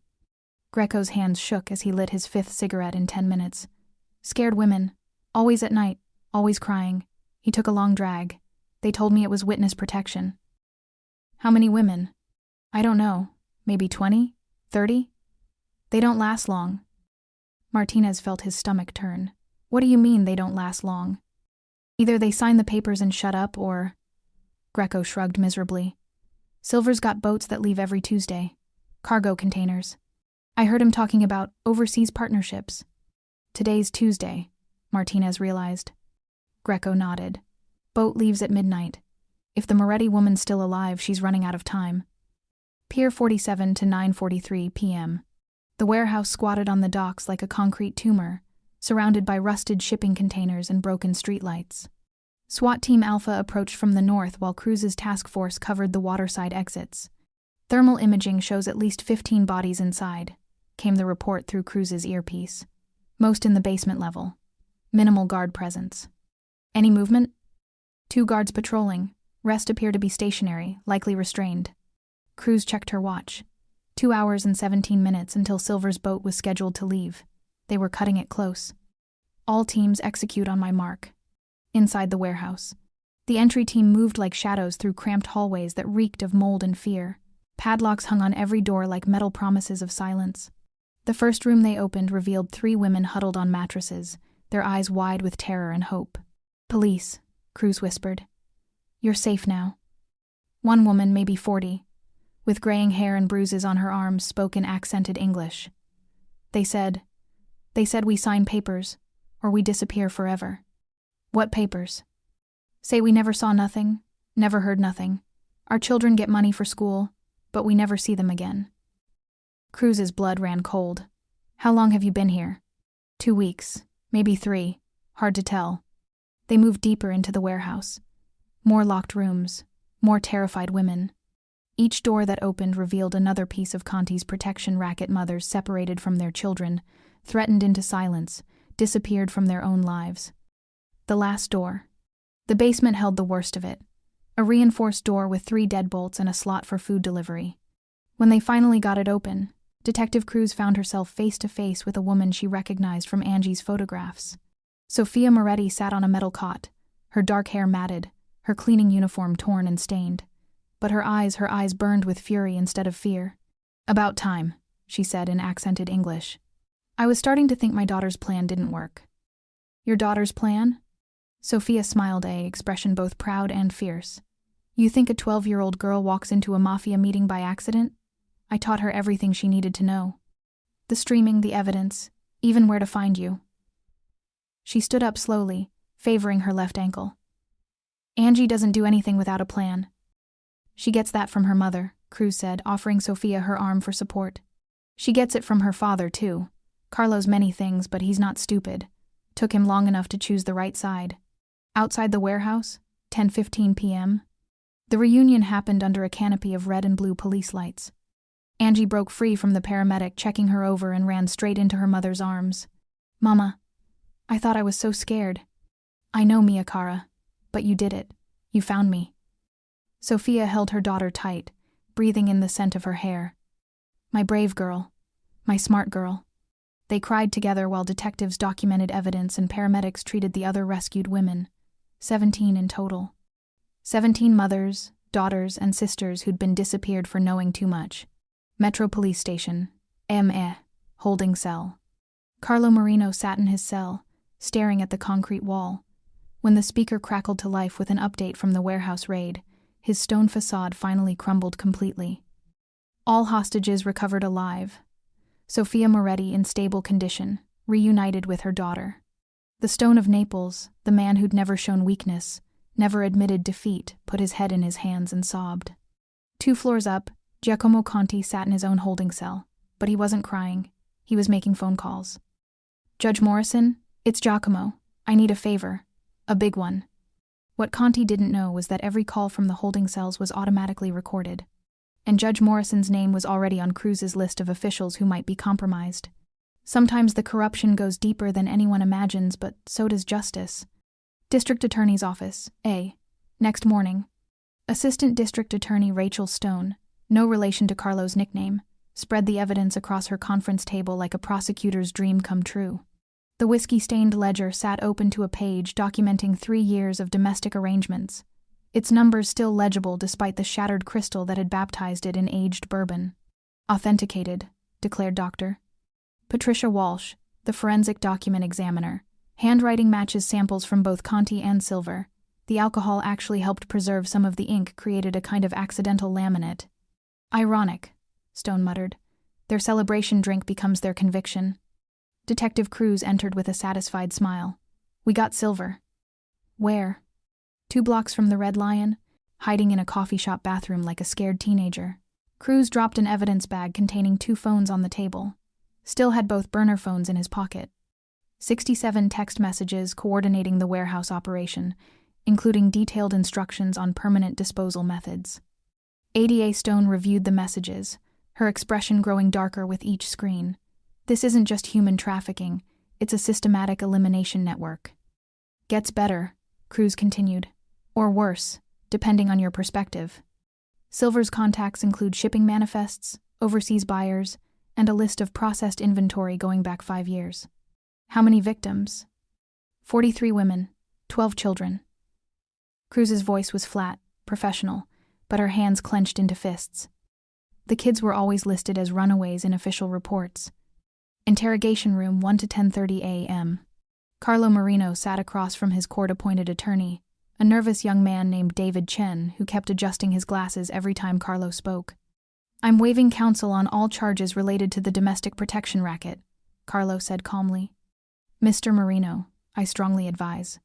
Greco's hands shook as he lit his 5th cigarette in 10 minutes. Scared women. Always at night. Always crying. He took a long drag. They told me it was witness protection. How many women? I don't know. Maybe 20? 30? They don't last long. Martinez felt his stomach turn. What do you mean they don't last long? Either they sign the papers and shut up, or... Greco shrugged miserably. Silver's got boats that leave every Tuesday. Cargo containers. I heard him talking about overseas partnerships. Today's Tuesday, Martinez realized. Greco nodded. Boat leaves at midnight. If the Moretti woman's still alive, she's running out of time. Pier 47 to 9:43 p.m. The warehouse squatted on the docks like a concrete tumor, surrounded by rusted shipping containers and broken streetlights. SWAT Team Alpha approached from the north while Cruz's task force covered the waterside exits. Thermal imaging shows at least 15 bodies inside, came the report through Cruz's earpiece. Most in the basement level. Minimal guard presence. Any movement? 2 guards patrolling. Rest appear to be stationary, likely restrained. Cruz checked her watch. 2 hours and 17 minutes until Silver's boat was scheduled to leave. They were cutting it close. All teams execute on my mark. Inside the warehouse. The entry team moved like shadows through cramped hallways that reeked of mold and fear. Padlocks hung on every door like metal promises of silence. The first room they opened revealed 3 women huddled on mattresses, their eyes wide with terror and hope. Police, Cruz whispered. You're safe now. One woman, maybe 40, with graying hair and bruises on her arms, spoke in accented English. They said we sign papers, or we disappear forever. What papers? Say we never saw nothing, never heard nothing. Our children get money for school, but we never see them again. Cruz's blood ran cold. How long have you been here? 2 weeks, maybe 3, hard to tell. They moved deeper into the warehouse. More locked rooms, more terrified women. Each door that opened revealed another piece of Conti's protection racket, mothers separated from their children, threatened into silence, disappeared from their own lives. The last door. The basement held the worst of it. A reinforced door with 3 deadbolts and a slot for food delivery. When they finally got it open, Detective Cruz found herself face to face with a woman she recognized from Angie's photographs. Sophia Moretti sat on a metal cot, her dark hair matted, her cleaning uniform torn and stained. But her eyes burned with fury instead of fear. About time, she said in accented English. I was starting to think my daughter's plan didn't work. Your daughter's plan? Sophia smiled, expression both proud and fierce. You think a 12-year-old girl walks into a Mafia meeting by accident? I taught her everything she needed to know. The streaming, the evidence, even where to find you. She stood up slowly, favoring her left ankle. Angie doesn't do anything without a plan. She gets that from her mother, Cruz said, offering Sophia her arm for support. She gets it from her father, too. Carlo's many things, but he's not stupid. Took him long enough to choose the right side. Outside the warehouse, 10:15 p.m. The reunion happened under a canopy of red and blue police lights. Angie broke free from the paramedic, checking her over, and ran straight into her mother's arms. Mama, I thought I was so scared. I know, Mia Cara, but you did it. You found me. Sophia held her daughter tight, breathing in the scent of her hair. My brave girl. My smart girl. They cried together while detectives documented evidence and paramedics treated the other rescued women. 17 in total. 17 mothers, daughters, and sisters who'd been disappeared for knowing too much. Metro Police Station. M.E. Holding cell. Carlo Marino sat in his cell, staring at the concrete wall. When the speaker crackled to life with an update from the warehouse raid, his stone facade finally crumbled completely. All hostages recovered alive. Sophia Moretti in stable condition, reunited with her daughter. The Stone of Naples, the man who'd never shown weakness, never admitted defeat, put his head in his hands and sobbed. 2 floors up, Giacomo Conti sat in his own holding cell, but he wasn't crying. He was making phone calls. Judge Morrison, it's Giacomo. I need a favor. A big one. What Conti didn't know was that every call from the holding cells was automatically recorded, and Judge Morrison's name was already on Cruz's list of officials who might be compromised. Sometimes the corruption goes deeper than anyone imagines, but so does justice. District Attorney's Office, A. Next morning. Assistant District Attorney Rachel Stone, no relation to Carlo's nickname, spread the evidence across her conference table like a prosecutor's dream come true. The whiskey-stained ledger sat open to a page documenting 3 years of domestic arrangements, its numbers still legible despite the shattered crystal that had baptized it in aged bourbon. Authenticated, declared Dr. Patricia Walsh, the forensic document examiner. Handwriting matches samples from both Conti and Silver. The alcohol actually helped preserve some of the ink, created a kind of accidental laminate. Ironic, Stone muttered. Their celebration drink becomes their conviction. Detective Cruz entered with a satisfied smile. We got Silver. Where? 2 blocks from the Red Lion, hiding in a coffee shop bathroom like a scared teenager. Cruz dropped an evidence bag containing 2 phones on the table. Still had both burner phones in his pocket. 67 text messages coordinating the warehouse operation, including detailed instructions on permanent disposal methods. ADA Stone reviewed the messages, her expression growing darker with each screen. This isn't just human trafficking, it's a systematic elimination network. Gets better, Cruz continued. Or worse, depending on your perspective. Silver's contacts include shipping manifests, overseas buyers, and a list of processed inventory going back 5 years. How many victims? 43 women, 12 children. Cruz's voice was flat, professional, but her hands clenched into fists. The kids were always listed as runaways in official reports. Interrogation room 1 to 10:30 a.m. Carlo Marino sat across from his court-appointed attorney, a nervous young man named David Chen who kept adjusting his glasses every time Carlo spoke. I'm waiving counsel on all charges related to the domestic protection racket, Carlo said calmly. Mr. Marino, I strongly advise.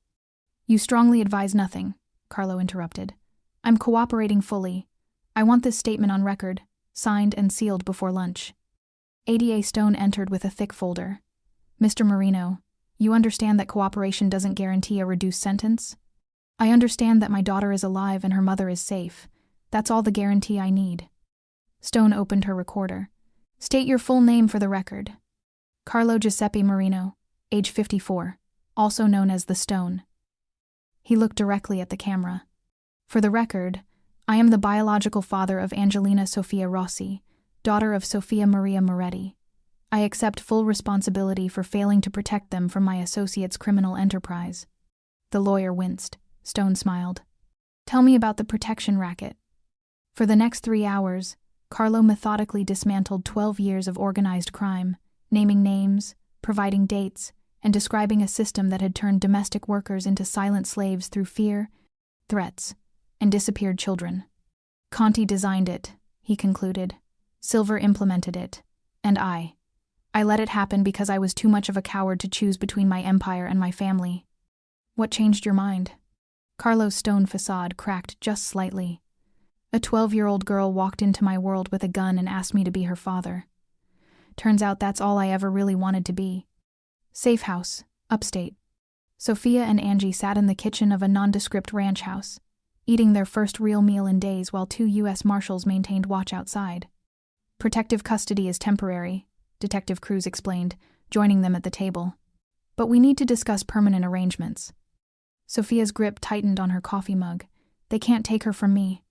You strongly advise nothing, Carlo interrupted. I'm cooperating fully. I want this statement on record, signed and sealed before lunch. ADA Stone entered with a thick folder. Mr. Marino, you understand that cooperation doesn't guarantee a reduced sentence? I understand that my daughter is alive and her mother is safe. That's all the guarantee I need. Stone opened her recorder. State your full name for the record. Carlo Giuseppe Marino, age 54, also known as the Stone. He looked directly at the camera. For the record, I am the biological father of Angelina Sofia Rossi, daughter of Sofia Maria Moretti. I accept full responsibility for failing to protect them from my associate's criminal enterprise. The lawyer winced. Stone smiled. Tell me about the protection racket. For the next 3 hours, Carlo methodically dismantled 12 years of organized crime, naming names, providing dates, and describing a system that had turned domestic workers into silent slaves through fear, threats, and disappeared children. Conti designed it, he concluded. Silver implemented it. And I let it happen because I was too much of a coward to choose between my empire and my family. What changed your mind? Carlo's stone facade cracked just slightly. A 12-year-old girl walked into my world with a gun and asked me to be her father. Turns out that's all I ever really wanted to be. Safe house, upstate. Sophia and Angie sat in the kitchen of a nondescript ranch house, eating their first real meal in days while 2 U.S. Marshals maintained watch outside. Protective custody is temporary, Detective Cruz explained, joining them at the table. But we need to discuss permanent arrangements. Sophia's grip tightened on her coffee mug. They can't take her from me.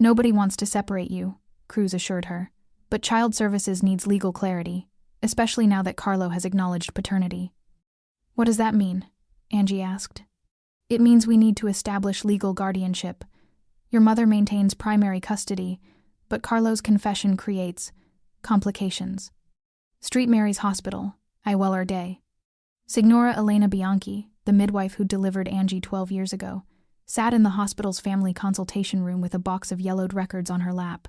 Nobody wants to separate you, Cruz assured her. But child services needs legal clarity, especially now that Carlo has acknowledged paternity. What does that mean? Angie asked. It means we need to establish legal guardianship. Your mother maintains primary custody, but Carlo's confession creates complications. Street Mary's Hospital, Iweller Day. Signora Elena Bianchi, the midwife who delivered Angie 12 years ago, sat in the hospital's family consultation room with a box of yellowed records on her lap.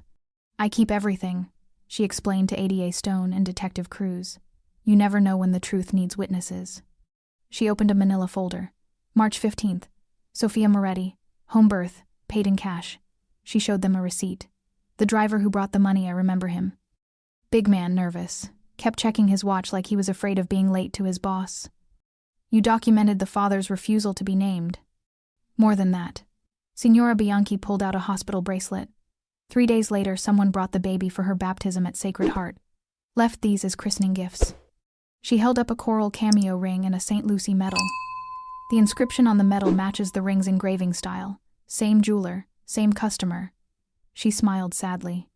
I keep everything, she explained to ADA Stone and Detective Cruz. You never know when the truth needs witnesses. She opened a manila folder. March 15th. Sophia Moretti, home birth, paid in cash. She showed them a receipt. The driver who brought the money, I remember him. Big man, nervous. Kept checking his watch like he was afraid of being late to his boss. You documented the father's refusal to be named. More than that. Signora Bianchi pulled out a hospital bracelet. 3 days later, someone brought the baby for her baptism at Sacred Heart. Left these as christening gifts. She held up a coral cameo ring and a St. Lucie medal. The inscription on the medal matches the ring's engraving style. Same jeweler, same customer. She smiled sadly.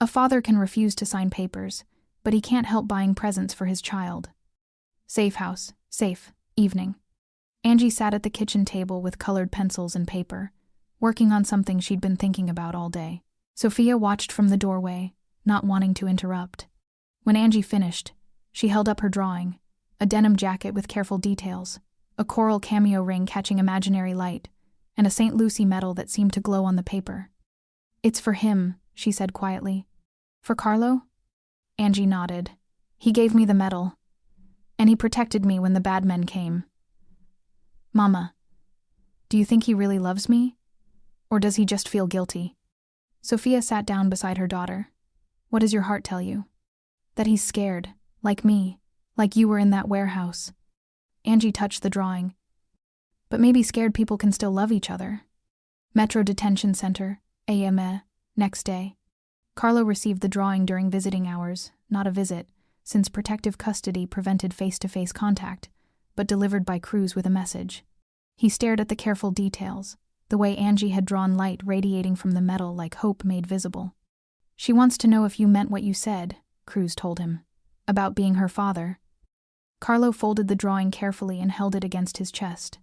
A father can refuse to sign papers, but he can't help buying presents for his child. Safe house, safe, evening. Angie sat at the kitchen table with colored pencils and paper, working on something she'd been thinking about all day. Sophia watched from the doorway, not wanting to interrupt. When Angie finished, she held up her drawing, a denim jacket with careful details, a coral cameo ring catching imaginary light, and a St. Lucie medal that seemed to glow on the paper. It's for him, she said quietly. For Carlo? Angie nodded. He gave me the medal, and he protected me when the bad men came. Mama, do you think he really loves me? Or does he just feel guilty? Sophia sat down beside her daughter. What does your heart tell you? That he's scared, like me, like you were in that warehouse. Angie touched the drawing. But maybe scared people can still love each other. Metro Detention Center, AME, next day. Carlo received the drawing during visiting hours, not a visit, since protective custody prevented face-to-face contact, but delivered by Cruz with a message. He stared at the careful details, the way Angie had drawn light radiating from the metal like hope made visible. She wants to know if you meant what you said, Cruz told him, about being her father. Carlo folded the drawing carefully and held it against his chest.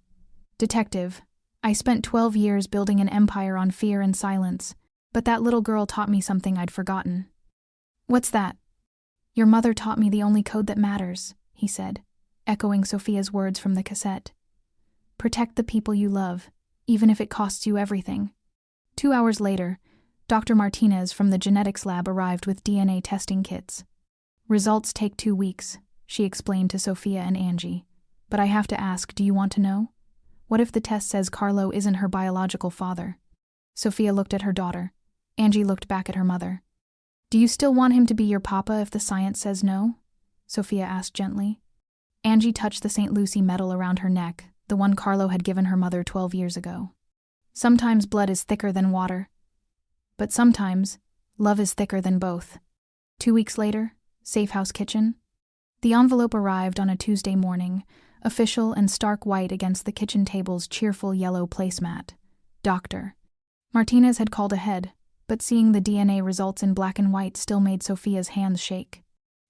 Detective, I spent 12 years building an empire on fear and silence, but that little girl taught me something I'd forgotten. What's that? Your mother taught me the only code that matters, he said, echoing Sophia's words from the cassette. Protect the people you love, even if it costs you everything. 2 hours later, Dr. Martinez from the genetics lab arrived with DNA testing kits. Results take 2 weeks, she explained to Sophia and Angie. But I have to ask, do you want to know? What if the test says Carlo isn't her biological father? Sophia looked at her daughter. Angie looked back at her mother. Do you still want him to be your papa if the science says no? Sophia asked gently. Angie touched the St. Lucie medal around her neck, the one Carlo had given her mother 12 years ago. Sometimes blood is thicker than water. But sometimes, love is thicker than both. 2 weeks later, Safe House Kitchen. The envelope arrived on a Tuesday morning, official and stark white against the kitchen table's cheerful yellow placemat. Doctor. Martinez had called ahead, but seeing the DNA results in black and white still made Sophia's hands shake.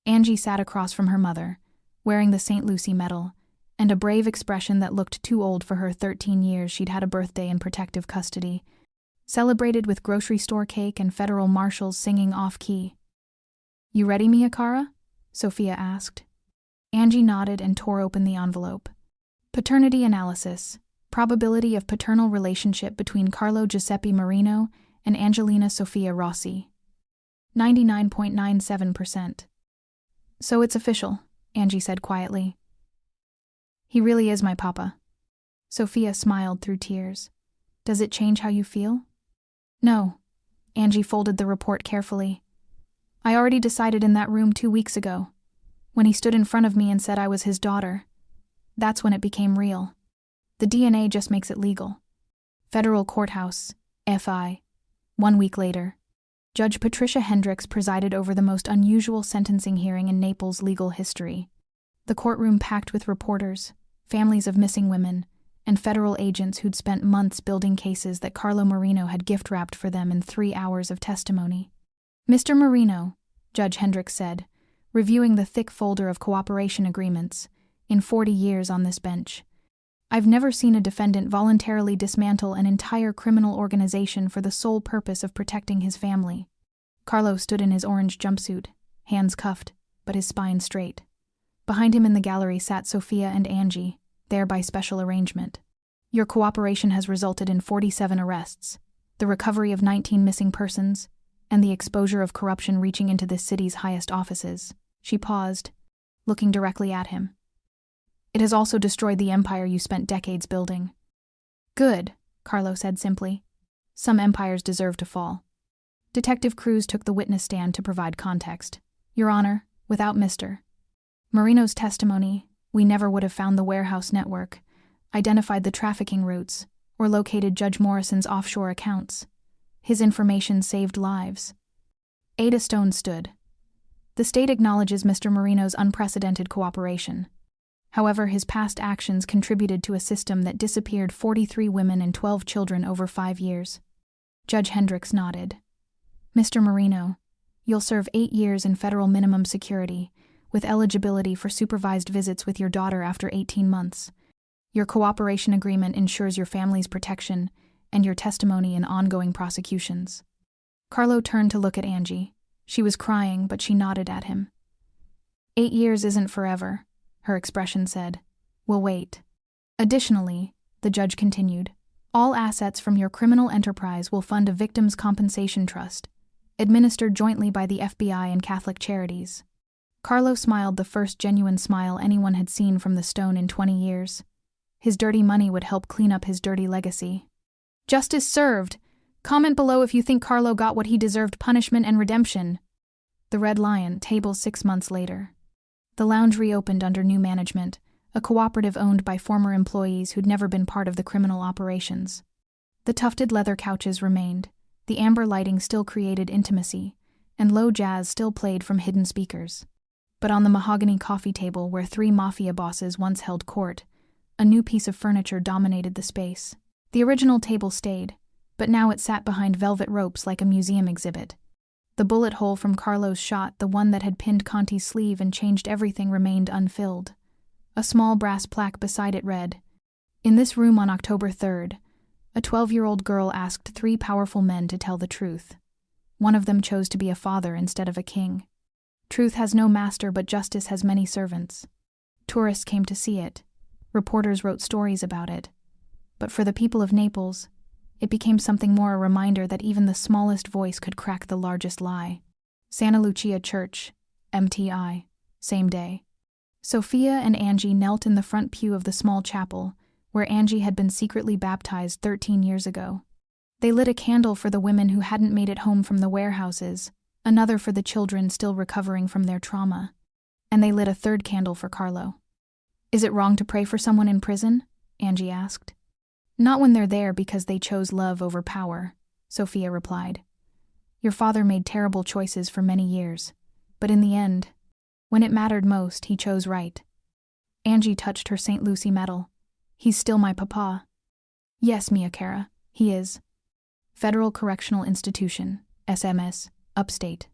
Angie sat across from her mother, wearing the St. Lucie medal, and a brave expression that looked too old for her 13 years she'd had a birthday in protective custody, celebrated with grocery store cake and federal marshals singing off-key. You ready, Mia Cara? Sophia asked. Angie nodded and tore open the envelope. Paternity analysis. Probability of paternal relationship between Carlo Giuseppe Marino and Angelina Sofia Rossi. 99.97%. So it's official, Angie said quietly. He really is my papa. Sophia smiled through tears. Does it change how you feel? No. Angie folded the report carefully. I already decided in that room 2 weeks ago, when he stood in front of me and said I was his daughter. That's when it became real. The DNA just makes it legal. Federal Courthouse, FI. 1 week later, Judge Patricia Hendricks presided over the most unusual sentencing hearing in Naples' legal history. The courtroom packed with reporters, families of missing women, and federal agents who'd spent months building cases that Carlo Marino had gift-wrapped for them in 3 hours of testimony. Mr. Marino, Judge Hendricks said, reviewing the thick folder of cooperation agreements, in 40 years on this bench, I've never seen a defendant voluntarily dismantle an entire criminal organization for the sole purpose of protecting his family. Carlo stood in his orange jumpsuit, hands cuffed, but his spine straight. Behind him in the gallery sat Sophia and Angie, there by special arrangement. Your cooperation has resulted in 47 arrests, the recovery of 19 missing persons, and the exposure of corruption reaching into this city's highest offices. She paused, looking directly at him. It has also destroyed the empire you spent decades building. Good, Carlo said simply. Some empires deserve to fall. Detective Cruz took the witness stand to provide context. Your Honor, without Mr. Marino's testimony, we never would have found the warehouse network, identified the trafficking routes, or located Judge Morrison's offshore accounts. His information saved lives. Ada Stone stood. The state acknowledges Mr. Marino's unprecedented cooperation. However, his past actions contributed to a system that disappeared 43 women and 12 children over 5 years. Judge Hendricks nodded. Mr. Marino, you'll serve 8 years in federal minimum security, with eligibility for supervised visits with your daughter after 18 months. Your cooperation agreement ensures your family's protection and your testimony in ongoing prosecutions. Carlo turned to look at Angie. She was crying, but she nodded at him. 8 years isn't forever, her expression said. We'll wait. Additionally, the judge continued, all assets from your criminal enterprise will fund a victims' compensation trust, administered jointly by the FBI and Catholic Charities. Carlo smiled, the first genuine smile anyone had seen from the Stone in 20 years. His dirty money would help clean up his dirty legacy. Justice served. Comment below if you think Carlo got what he deserved, punishment and redemption. The Red Lion, table 6 months later. The lounge reopened under new management, a cooperative owned by former employees who'd never been part of the criminal operations. The tufted leather couches remained, the amber lighting still created intimacy, and low jazz still played from hidden speakers. But on the mahogany coffee table where 3 Mafia bosses once held court, a new piece of furniture dominated the space. The original table stayed, but now it sat behind velvet ropes like a museum exhibit. The bullet hole from Carlo's shot, the one that had pinned Conti's sleeve and changed everything, remained unfilled. A small brass plaque beside it read, "In this room on October 3rd, a 12-year-old girl asked 3 powerful men to tell the truth. One of them chose to be a father instead of a king. Truth has no master, but justice has many servants." Tourists came to see it. Reporters wrote stories about it. But for the people of Naples, it became something more, a reminder that even the smallest voice could crack the largest lie. Santa Lucia Church, MTI, same day. Sophia and Angie knelt in the front pew of the small chapel, where Angie had been secretly baptized 13 years ago. They lit a candle for the women who hadn't made it home from the warehouses, another for the children still recovering from their trauma, and they lit a 3rd candle for Carlo. Is it wrong to pray for someone in prison? Angie asked. Not when they're there because they chose love over power, Sophia replied. Your father made terrible choices for many years, but in the end, when it mattered most, he chose right. Angie touched her St. Lucie medal. He's still my papa. Yes, Mia Cara, he is. Federal Correctional Institution, SMS, upstate.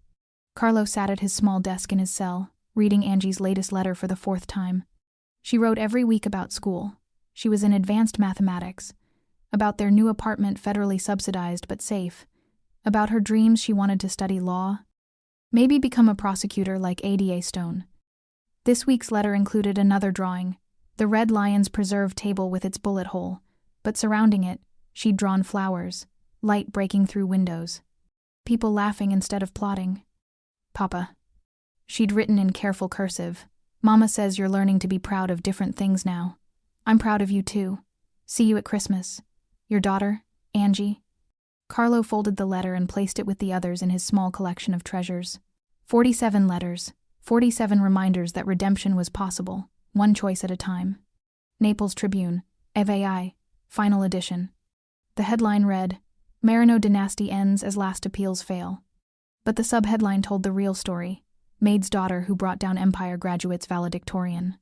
Carlo sat at his small desk in his cell, reading Angie's latest letter for the 4th time. She wrote every week about school. She was in advanced mathematics, about their new apartment, federally subsidized but safe, about her dreams. She wanted to study law, maybe become a prosecutor like Ada Stone. This week's letter included another drawing, the Red Lion's preserved table with its bullet hole, but surrounding it, she'd drawn flowers, light breaking through windows. People laughing instead of plotting. Papa. She'd written in careful cursive, Mama says you're learning to be proud of different things now. I'm proud of you too. See you at Christmas. Your daughter, Angie. Carlo folded the letter and placed it with the others in his small collection of treasures. 47 letters, 47 reminders that redemption was possible, one choice at a time. Naples Tribune, EVI, final edition. The headline read, Marino dynasty ends as last appeals fail. But the subheadline told the real story, Maid's daughter who brought down Empire graduates valedictorian.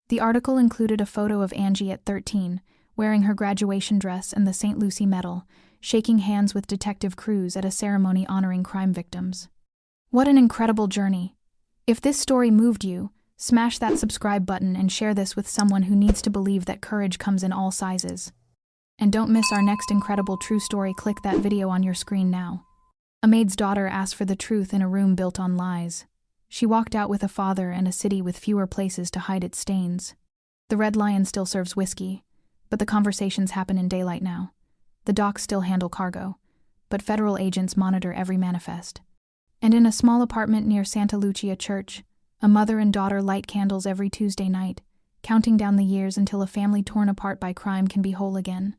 The article included a photo of Angie at 13, wearing her graduation dress and the St. Lucie medal, shaking hands with Detective Cruz at a ceremony honoring crime victims. What an incredible journey. If this story moved you, smash that subscribe button and share this with someone who needs to believe that courage comes in all sizes. And don't miss our next incredible true story. Click that video on your screen now. A maid's daughter asked for the truth in a room built on lies. She walked out with a father and a city with fewer places to hide its stains. The Red Lion still serves whiskey, but the conversations happen in daylight now. The docks still handle cargo, but federal agents monitor every manifest. And in a small apartment near Santa Lucia Church, a mother and daughter light candles every Tuesday night, counting down the years until a family torn apart by crime can be whole again.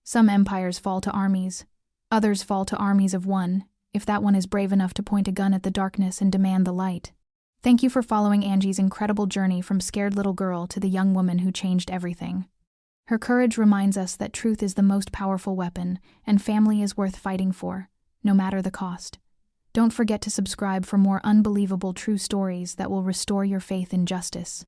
Some empires fall to armies. Others fall to armies of one, if that one is brave enough to point a gun at the darkness and demand the light. Thank you for following Angie's incredible journey from scared little girl to the young woman who changed everything. Her courage reminds us that truth is the most powerful weapon, and family is worth fighting for, no matter the cost. Don't forget to subscribe for more unbelievable true stories that will restore your faith in justice.